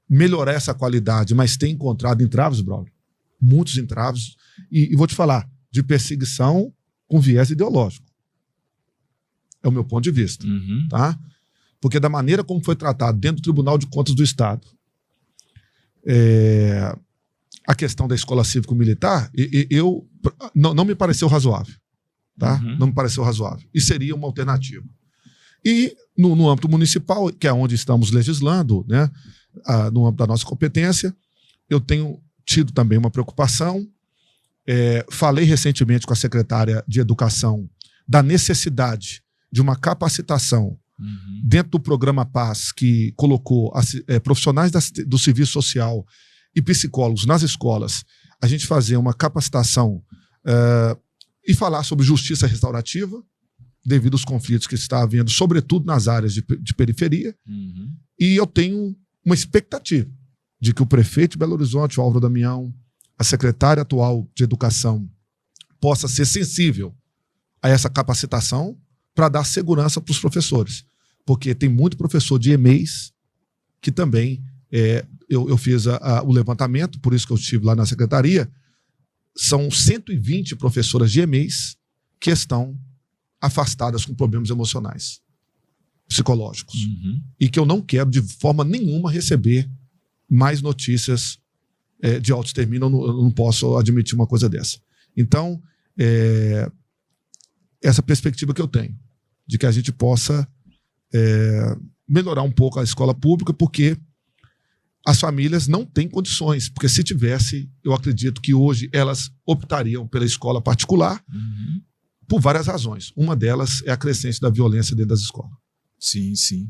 melhorar essa qualidade, mas tem encontrado entraves, Braulio, muitos entraves, e vou te falar, de perseguição com viés ideológico. É o meu ponto de vista. Tá? Porque da maneira como foi tratado dentro do Tribunal de Contas do Estado, a questão da escola cívico-militar, não me pareceu razoável. Tá? Não me pareceu razoável. E seria uma alternativa. E no âmbito municipal, que é onde estamos legislando, né, no âmbito da nossa competência. Eu tenho tido também uma preocupação. Falei recentemente com a secretária de Educação da necessidade de uma capacitação dentro do programa PAS, que colocou profissionais do serviço social e psicólogos nas escolas, a gente fazer uma capacitação e falar sobre justiça restaurativa, devido aos conflitos que está havendo, sobretudo nas áreas de periferia. E eu tenho uma expectativa de que o prefeito de Belo Horizonte, o Álvaro Damião, a secretária atual de Educação, possa ser sensível a essa capacitação para dar segurança para os professores. Porque tem muito professor de EMEIs que também, eu fiz o levantamento, por isso que eu estive lá na secretaria, são 120 professoras de EMEIs que estão afastadas com problemas emocionais, psicológicos. E que eu não quero de forma nenhuma receber mais notícias de autoextermínio. Eu não posso admitir uma coisa dessa. Então, essa perspectiva que eu tenho, de que a gente possa melhorar um pouco a escola pública, porque as famílias não têm condições, porque se tivesse, eu acredito que hoje elas optariam pela escola particular, por várias razões. Uma delas é a crescente da violência dentro das escolas. Sim, sim.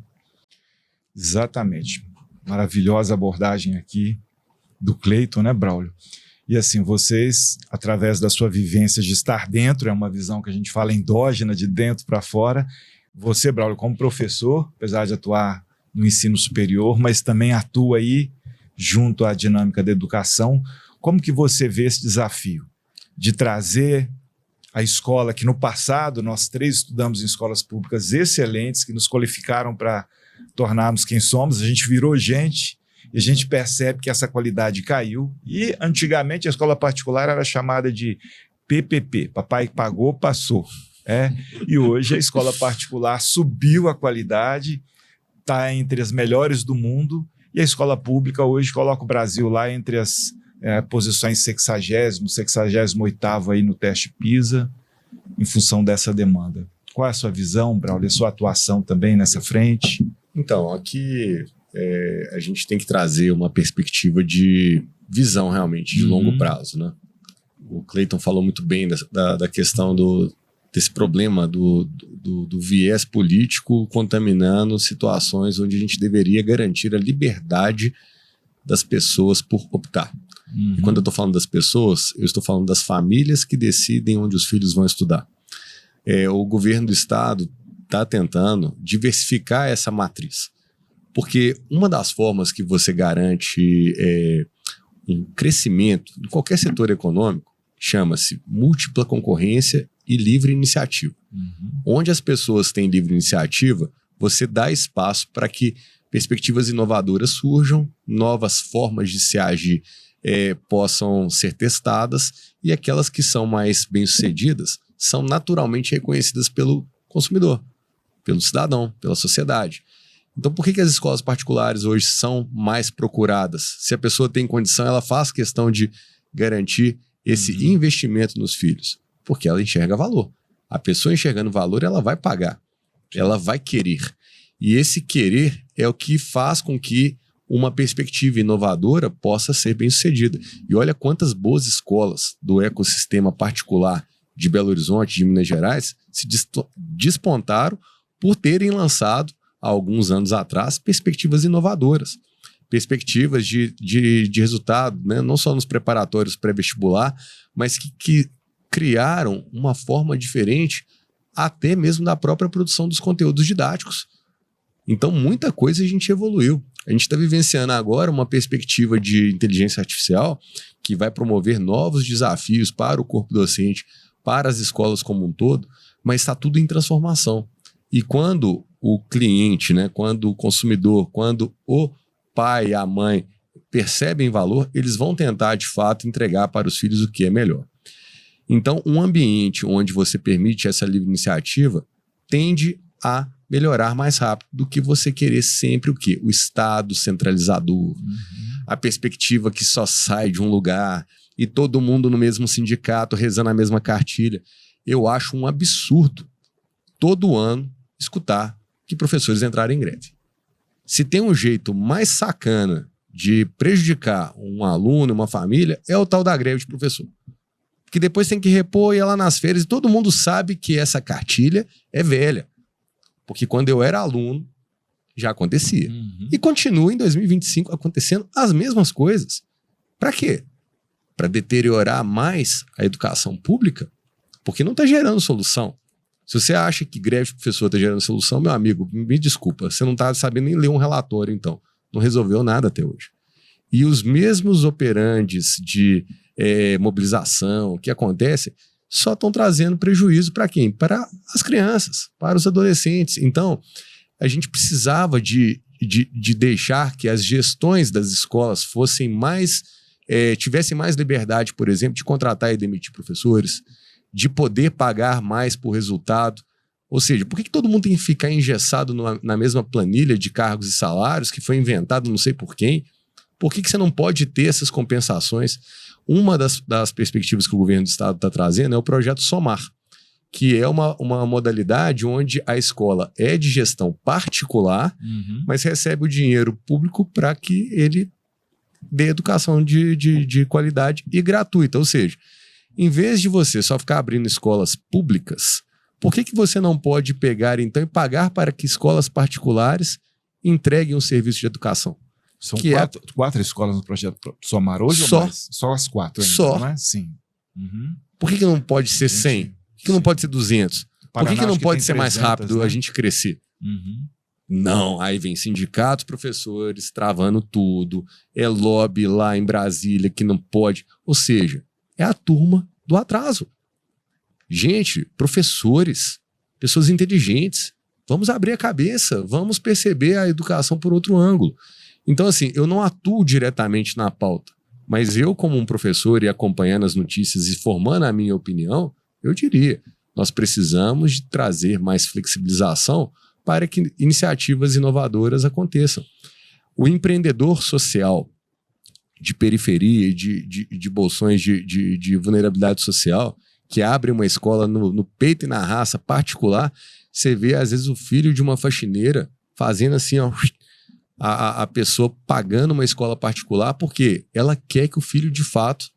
Exatamente. Maravilhosa abordagem aqui do Cleiton, né, Braulio? E assim, vocês, através da sua vivência de estar dentro, é uma visão que a gente fala endógena, de dentro para fora. Você, Braulio, como professor, apesar de atuar no ensino superior, mas também atua aí junto à dinâmica da educação. Como que você vê esse desafio de trazer a escola que no passado nós três estudamos em escolas públicas excelentes, que nos qualificaram para tornarmos quem somos, a gente virou gente e a gente percebe que essa qualidade caiu. E antigamente a escola particular era chamada de PPP, papai pagou, passou. E hoje a escola particular subiu a qualidade, está entre as melhores do mundo, e a escola pública hoje coloca o Brasil lá entre as posições 60º, 68º aí no teste PISA, em função dessa demanda. Qual é a sua visão, Braulio, a sua atuação também nessa frente? Então, aqui a gente tem que trazer uma perspectiva de visão realmente, de longo prazo, né? O Cleiton falou muito bem da questão desse problema do viés político contaminando situações onde a gente deveria garantir a liberdade das pessoas por optar. E quando eu estou falando das pessoas, eu estou falando das famílias que decidem onde os filhos vão estudar. O governo do estado está tentando diversificar essa matriz. Porque uma das formas que você garante um crescimento em qualquer setor econômico chama-se múltipla concorrência e livre iniciativa. Onde as pessoas têm livre iniciativa, você dá espaço para que perspectivas inovadoras surjam, novas formas de se agir possam ser testadas, e aquelas que são mais bem-sucedidas são naturalmente reconhecidas pelo consumidor, pelo cidadão, pela sociedade. Então, por que as escolas particulares hoje são mais procuradas? Se a pessoa tem condição, ela faz questão de garantir esse investimento nos filhos, porque ela enxerga valor. A pessoa enxergando valor, ela vai pagar, ela vai querer. E esse querer é o que faz com que uma perspectiva inovadora possa ser bem-sucedida. E olha quantas boas escolas do ecossistema particular de Belo Horizonte, de Minas Gerais, se despontaram por terem lançado, há alguns anos atrás, perspectivas inovadoras. Perspectivas de resultado, né? Não só nos preparatórios pré-vestibular, mas que criaram uma forma diferente até mesmo da própria produção dos conteúdos didáticos. Então, muita coisa a gente evoluiu. A gente está vivenciando agora uma perspectiva de inteligência artificial que vai promover novos desafios para o corpo docente, para as escolas como um todo, mas está tudo em transformação. E quando o cliente, né, quando o consumidor, quando o pai e a mãe percebem valor, eles vão tentar, de fato, entregar para os filhos o que é melhor. Então, um ambiente onde você permite essa livre iniciativa tende a melhorar mais rápido do que você querer sempre o quê? O Estado centralizador, a perspectiva que só sai de um lugar e todo mundo no mesmo sindicato rezando a mesma cartilha. Eu acho um absurdo todo ano escutar que professores entraram em greve. Se tem um jeito mais sacana de prejudicar um aluno, uma família, é o tal da greve de professor. Que depois tem que repor e ir lá nas feiras. E todo mundo sabe que essa cartilha é velha. Porque quando eu era aluno, já acontecia. E continua em 2025 acontecendo as mesmas coisas. Para quê? Para deteriorar mais a educação pública? Porque não está gerando solução. Se você acha que greve de professor está gerando solução, meu amigo, me desculpa, você não está sabendo nem ler um relatório, então. Não resolveu nada até hoje. E os mesmos operandes de mobilização que acontecem só estão trazendo prejuízo para quem? Para as crianças, para os adolescentes. Então, a gente precisava de deixar que as gestões das escolas fossem mais, tivessem mais liberdade, por exemplo, de contratar e demitir professores, de poder pagar mais por resultado. Ou seja, por que todo mundo tem que ficar engessado na mesma planilha de cargos e salários que foi inventado não sei por quem? Por que você não pode ter essas compensações? Uma das perspectivas que o governo do estado está trazendo é o projeto Somar, que é uma modalidade onde a escola é de gestão particular, mas recebe o dinheiro público para que ele dê educação de qualidade e gratuita. Ou seja, em vez de você só ficar abrindo escolas públicas, por que você não pode pegar então e pagar para que escolas particulares entreguem um serviço de educação? São quatro escolas no projeto Somar hoje ou mais? Só as 4 ainda, só. Não é? Sim. Por que não pode ser 100? Por que não pode ser 200? Por que não pode ser mais 300, rápido, né? a gente crescer? Não, aí vem sindicatos, professores travando tudo, é lobby lá em Brasília que não pode. Ou seja, é a turma do atraso. Gente, professores, pessoas inteligentes, vamos abrir a cabeça, vamos perceber a educação por outro ângulo. Então, assim, eu não atuo diretamente na pauta, mas eu, como um professor e acompanhando as notícias e formando a minha opinião, eu diria, nós precisamos de trazer mais flexibilização para que iniciativas inovadoras aconteçam. O empreendedor social de periferia, de bolsões de vulnerabilidade social, que abre uma escola no peito e na raça particular, você vê, às vezes, o filho de uma faxineira fazendo assim, ó, a pessoa pagando uma escola particular porque ela quer que o filho, de fato,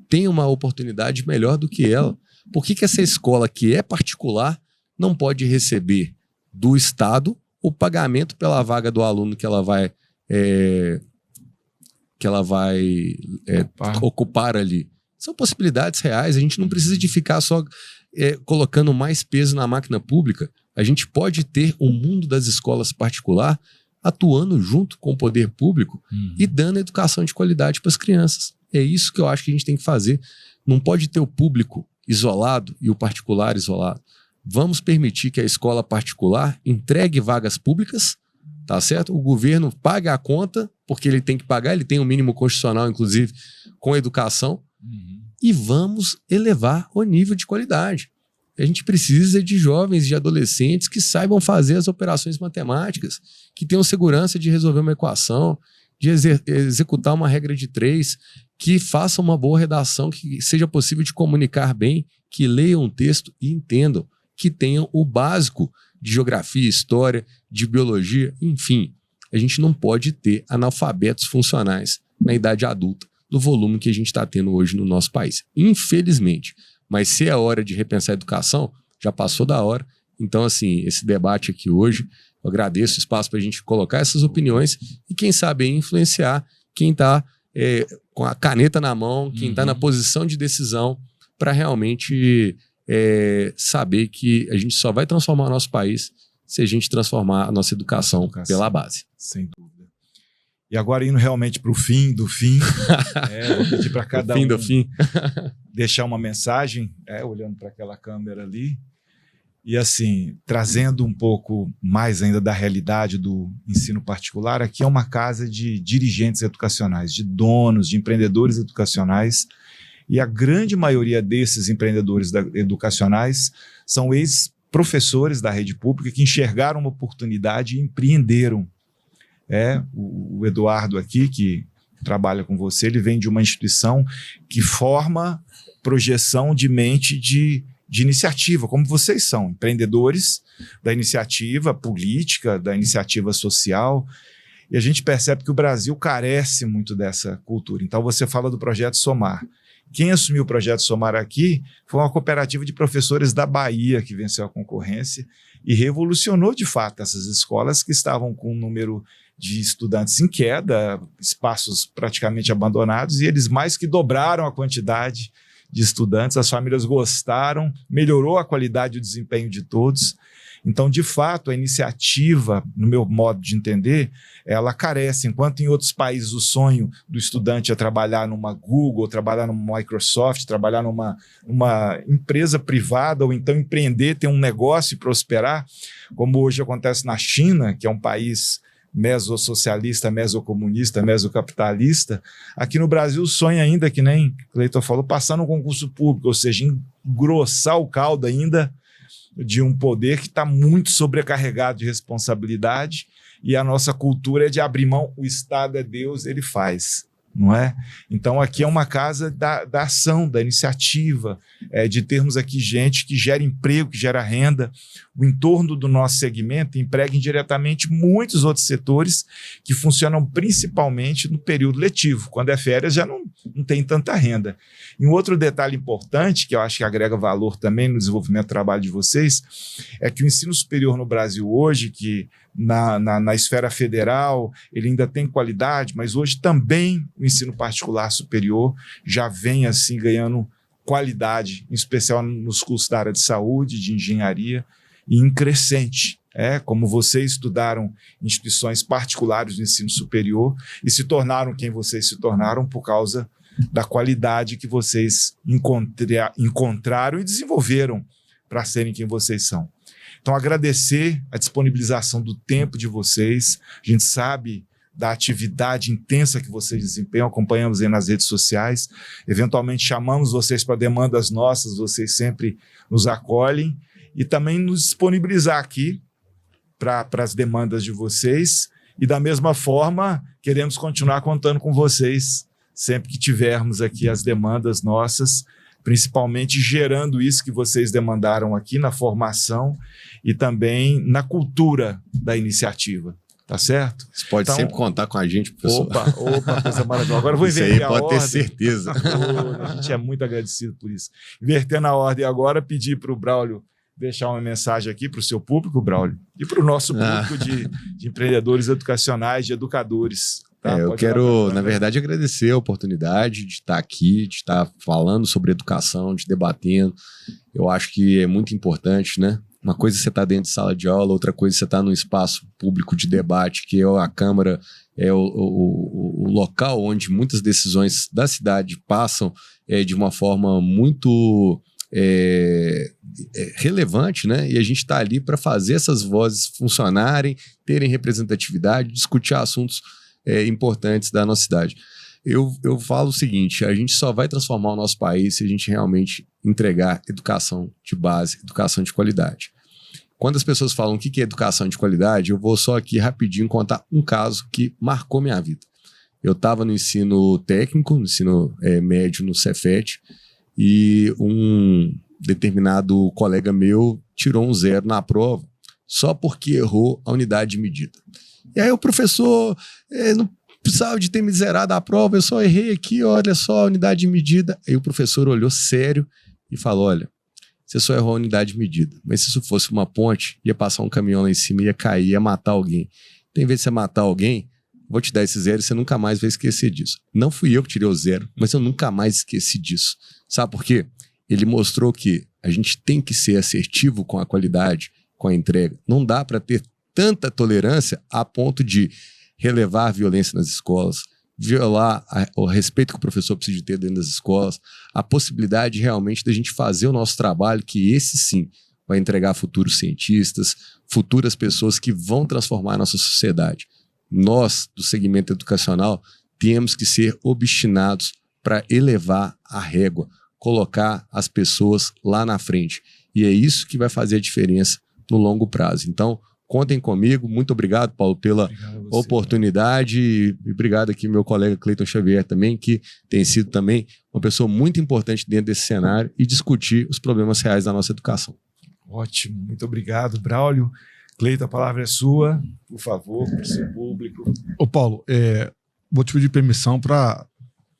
tenha uma oportunidade melhor do que ela. Por que essa escola que é particular não pode receber do Estado o pagamento pela vaga do aluno que ela vai ocupar ali? São possibilidades reais, a gente não precisa de ficar só colocando mais peso na máquina pública. A gente pode ter o mundo das escolas particular atuando junto com o poder público e dando educação de qualidade para as crianças. É isso que eu acho que a gente tem que fazer. Não pode ter o público isolado e o particular isolado. Vamos permitir que a escola particular entregue vagas públicas, tá certo? O governo paga a conta, porque ele tem que pagar, ele tem um mínimo constitucional, inclusive, com a educação, e vamos elevar o nível de qualidade. A gente precisa de jovens e de adolescentes que saibam fazer as operações matemáticas, que tenham segurança de resolver uma equação, de executar uma regra de 3, que façam uma boa redação, que seja possível de comunicar bem, que leiam um texto e entendam, que tenham o básico de geografia, história, de biologia, enfim. A gente não pode ter analfabetos funcionais na idade adulta, do volume que a gente está tendo hoje no nosso país. Infelizmente. Mas se é hora de repensar a educação, já passou da hora. Então, assim, esse debate aqui hoje, eu agradeço o espaço para a gente colocar essas opiniões e, quem sabe, influenciar quem está com a caneta na mão, quem está na posição de decisão, para realmente saber que a gente só vai transformar o nosso país se a gente transformar a nossa educação pela base. Sem dúvida. E agora, indo realmente para o fim do fim, vou pedir para cada um deixar uma mensagem, olhando para aquela câmera ali, e assim, trazendo um pouco mais ainda da realidade do ensino particular. Aqui é uma casa de dirigentes educacionais, de donos, de empreendedores educacionais, e a grande maioria desses empreendedores educacionais são ex-professores da rede pública que enxergaram uma oportunidade e empreenderam. O Eduardo aqui, que trabalha com você, ele vem de uma instituição que forma projeção de mente de de iniciativa, como vocês são, empreendedores da iniciativa política, da iniciativa social, e a gente percebe que o Brasil carece muito dessa cultura. Então você fala do Projeto Somar. Quem assumiu o Projeto Somar aqui foi uma cooperativa de professores da Bahia que venceu a concorrência e revolucionou de fato essas escolas que estavam com um número de estudantes em queda, espaços praticamente abandonados, e eles mais que dobraram a quantidade de estudantes, as famílias gostaram, melhorou a qualidade e o desempenho de todos. Então, de fato, a iniciativa, no meu modo de entender, ela carece. Enquanto em outros países o sonho do estudante é trabalhar numa Google, trabalhar numa Microsoft, trabalhar numa empresa privada, ou então empreender, ter um negócio e prosperar, como hoje acontece na China, que é um país mesossocialista, mesocomunista, mesocapitalista. Aqui no Brasil o sonho ainda, que nem o Cleiton falou, passar no concurso público, ou seja, engrossar o caldo ainda de um poder que está muito sobrecarregado de responsabilidade, e a nossa cultura é de abrir mão. O Estado é Deus, ele faz, não é? Então aqui é uma casa da ação, da iniciativa, de termos aqui gente que gera emprego, que gera renda. O entorno do nosso segmento emprega indiretamente muitos outros setores que funcionam principalmente no período letivo. Quando é férias já não tem tanta renda. E um outro detalhe importante, que eu acho que agrega valor também no desenvolvimento do trabalho de vocês, é que o ensino superior no Brasil hoje, que na esfera federal ele ainda tem qualidade, mas hoje também o ensino particular superior já vem assim ganhando qualidade, em especial nos cursos da área de saúde, de engenharia, e em crescente. Como vocês estudaram em instituições particulares de ensino superior e se tornaram quem vocês se tornaram por causa da qualidade que vocês encontraram e desenvolveram para serem quem vocês são. Então, agradecer a disponibilização do tempo de vocês. A gente sabe da atividade intensa que vocês desempenham, acompanhamos aí nas redes sociais. Eventualmente chamamos vocês para demandas nossas, vocês sempre nos acolhem, e também nos disponibilizar aqui para as demandas de vocês. E da mesma forma, queremos continuar contando com vocês sempre que tivermos aqui as demandas nossas, principalmente gerando isso que vocês demandaram aqui na formação e também na cultura da iniciativa. Tá certo? Você pode sempre contar com a gente, professor. Opa, coisa maravilhosa. Agora eu vou inverter a ordem. Pode ter certeza. A gente é muito agradecido por isso. Invertendo a ordem agora, pedir para o Braulio deixar uma mensagem aqui para o seu público, Braulio, e para o nosso público de empreendedores educacionais, de educadores. Tá? Eu quero, na verdade, agradecer a oportunidade de estar aqui, de estar falando sobre educação, de debatendo. Eu acho que é muito importante, né? Uma coisa é você estar dentro de sala de aula, outra coisa é você estar num espaço público de debate, que é a Câmara, é o local onde muitas decisões da cidade passam de uma forma muito relevante, né? E a gente está ali para fazer essas vozes funcionarem, terem representatividade, discutir assuntos importantes da nossa cidade. Eu falo o seguinte: a gente só vai transformar o nosso país se a gente realmente entregar educação de base, educação de qualidade. Quando as pessoas falam o que é educação de qualidade, eu vou só aqui rapidinho contar um caso que marcou minha vida. Eu estava no ensino técnico, no ensino médio no Cefet, e um determinado colega meu tirou um 0 na prova só porque errou a unidade de medida. E aí o professor não precisava de ter me zerado a prova, eu só errei aqui, olha só a unidade de medida. Aí o professor olhou sério e falou: olha, você só errou a unidade de medida, mas se isso fosse uma ponte, ia passar um caminhão lá em cima, ia cair, ia matar alguém. Então, em vez de você matar alguém, vou te dar esse 0 e você nunca mais vai esquecer disso. Não fui eu que tirei o 0, mas eu nunca mais esqueci disso. Sabe por quê? Ele mostrou que a gente tem que ser assertivo com a qualidade, com a entrega. Não dá para ter tanta tolerância a ponto de relevar a violência nas escolas, violar o respeito que o professor precisa ter dentro das escolas, a possibilidade realmente da gente fazer o nosso trabalho, que esse sim vai entregar futuros cientistas, futuras pessoas que vão transformar a nossa sociedade. Nós, do segmento educacional, temos que ser obstinados para elevar a régua, colocar as pessoas lá na frente. E é isso que vai fazer a diferença no longo prazo. Então, contem comigo. Muito obrigado, Paulo, pela oportunidade. E obrigado aqui, meu colega Cleiton Xavier também, que tem sido também uma pessoa muito importante dentro desse cenário e discutir os problemas reais da nossa educação. Ótimo, muito obrigado, Braulio. Cleiton, a palavra é sua, por favor, para o seu público. Ô Paulo, vou te pedir permissão para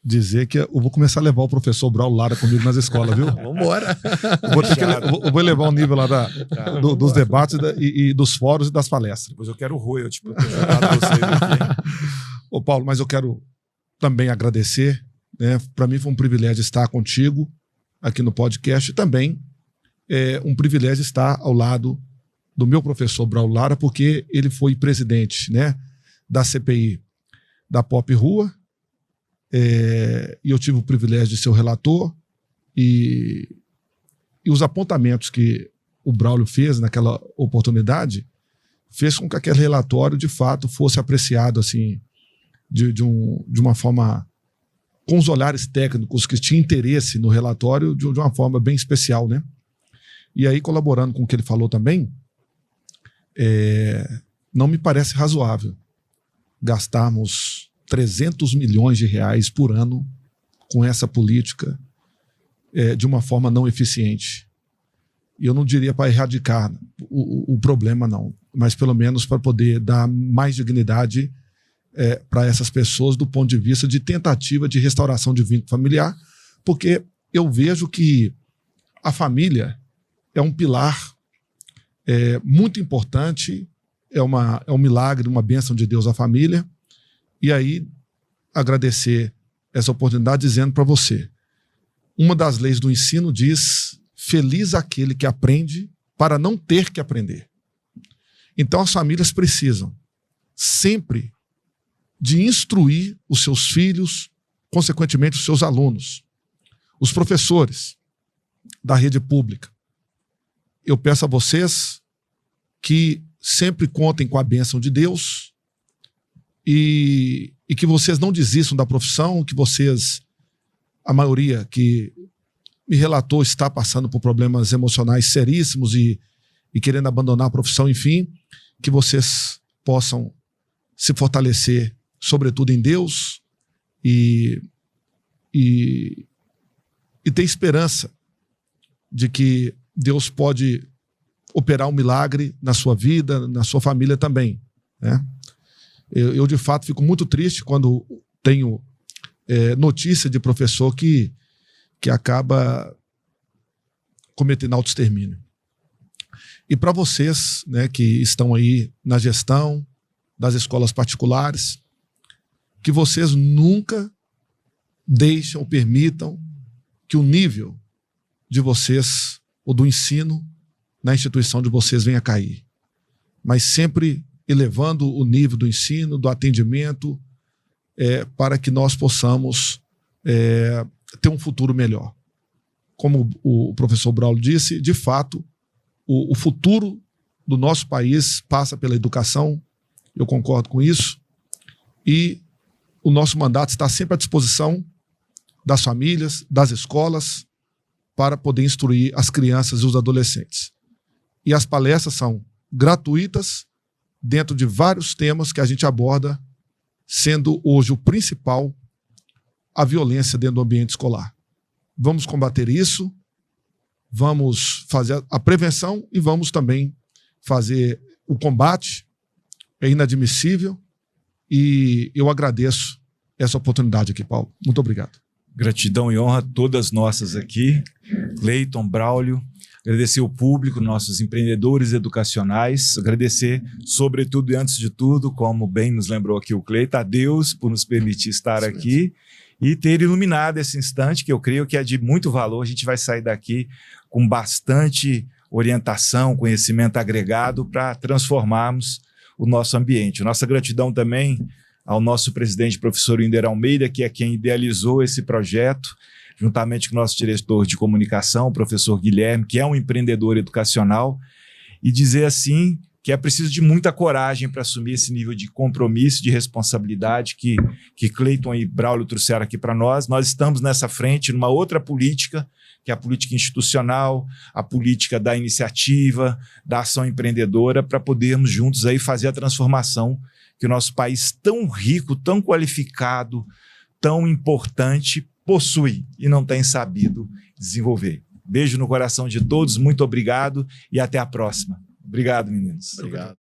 dizer que eu vou começar a levar o professor Braulio Lara comigo nas escolas, viu? Vambora! Eu vou levar o nível lá dos debates e dos fóruns e das palestras. Depois eu quero o royalty para vocês aqui. Ô Paulo, mas eu quero também agradecer, né? Para mim foi um privilégio estar contigo aqui no podcast e também um privilégio estar ao lado do meu professor Braulio Lara, porque ele foi presidente, né, da CPI da Pop Rua, e eu tive o privilégio de ser o relator, e os apontamentos que o Braulio fez naquela oportunidade fez com que aquele relatório de fato fosse apreciado assim, de uma forma, com os olhares técnicos que tinham interesse no relatório, de uma forma bem especial, né? E aí, colaborando com o que ele falou também, não me parece razoável gastarmos 300 milhões de reais por ano com essa política de uma forma não eficiente. E eu não diria para erradicar o problema, não, mas pelo menos para poder dar mais dignidade para essas pessoas do ponto de vista de tentativa de restauração de vínculo familiar, porque eu vejo que a família é um pilar muito importante, é um milagre, uma bênção de Deus à família. E aí, agradecer essa oportunidade dizendo para você, uma das leis do ensino diz: feliz aquele que aprende para não ter que aprender. Então as famílias precisam sempre de instruir os seus filhos, consequentemente os seus alunos, os professores da rede pública. Eu peço a vocês que sempre contem com a bênção de Deus e que vocês não desistam da profissão, que vocês, a maioria que me relatou está passando por problemas emocionais seríssimos e querendo abandonar a profissão, enfim, que vocês possam se fortalecer, sobretudo em Deus, e ter esperança de que Deus pode operar um milagre na sua vida, na sua família também, né? Eu de fato fico muito triste quando tenho notícia de professor que acaba cometendo autoextermínio. E para vocês, né, que estão aí na gestão das escolas particulares, que vocês nunca deixem ou permitam que o nível de vocês ou do ensino na instituição de vocês venha a cair, mas sempre elevando o nível do ensino, do atendimento, para que nós possamos ter um futuro melhor. Como o professor Braulio disse, de fato, o futuro do nosso país passa pela educação, eu concordo com isso, e o nosso mandato está sempre à disposição das famílias, das escolas, para poder instruir as crianças e os adolescentes. E as palestras são gratuitas, dentro de vários temas que a gente aborda, sendo hoje o principal a violência dentro do ambiente escolar. Vamos combater isso, vamos fazer a prevenção e vamos também fazer o combate. É inadmissível e eu agradeço essa oportunidade aqui, Paulo. Muito obrigado. Gratidão e honra todas nossas aqui. Cleiton, Braulio, agradecer o público, nossos empreendedores educacionais, agradecer, sobretudo e antes de tudo, como bem nos lembrou aqui o Cleiton, a Deus por nos permitir estar aqui e ter iluminado esse instante, que eu creio que é de muito valor. A gente vai sair daqui com bastante orientação, conhecimento agregado para transformarmos o nosso ambiente. Nossa gratidão também ao nosso presidente, professor Winder Almeida, que é quem idealizou esse projeto, juntamente com o nosso diretor de comunicação, o professor Guilherme, que é um empreendedor educacional, e dizer assim que é preciso de muita coragem para assumir esse nível de compromisso, de responsabilidade que Cleiton e Braulio trouxeram aqui para nós. Nós estamos nessa frente, numa outra política, que é a política institucional, a política da iniciativa, da ação empreendedora, para podermos juntos aí fazer a transformação que o nosso país tão rico, tão qualificado, tão importante possui e não tem sabido desenvolver. Beijo no coração de todos, muito obrigado e até a próxima. Obrigado, meninos. Obrigado.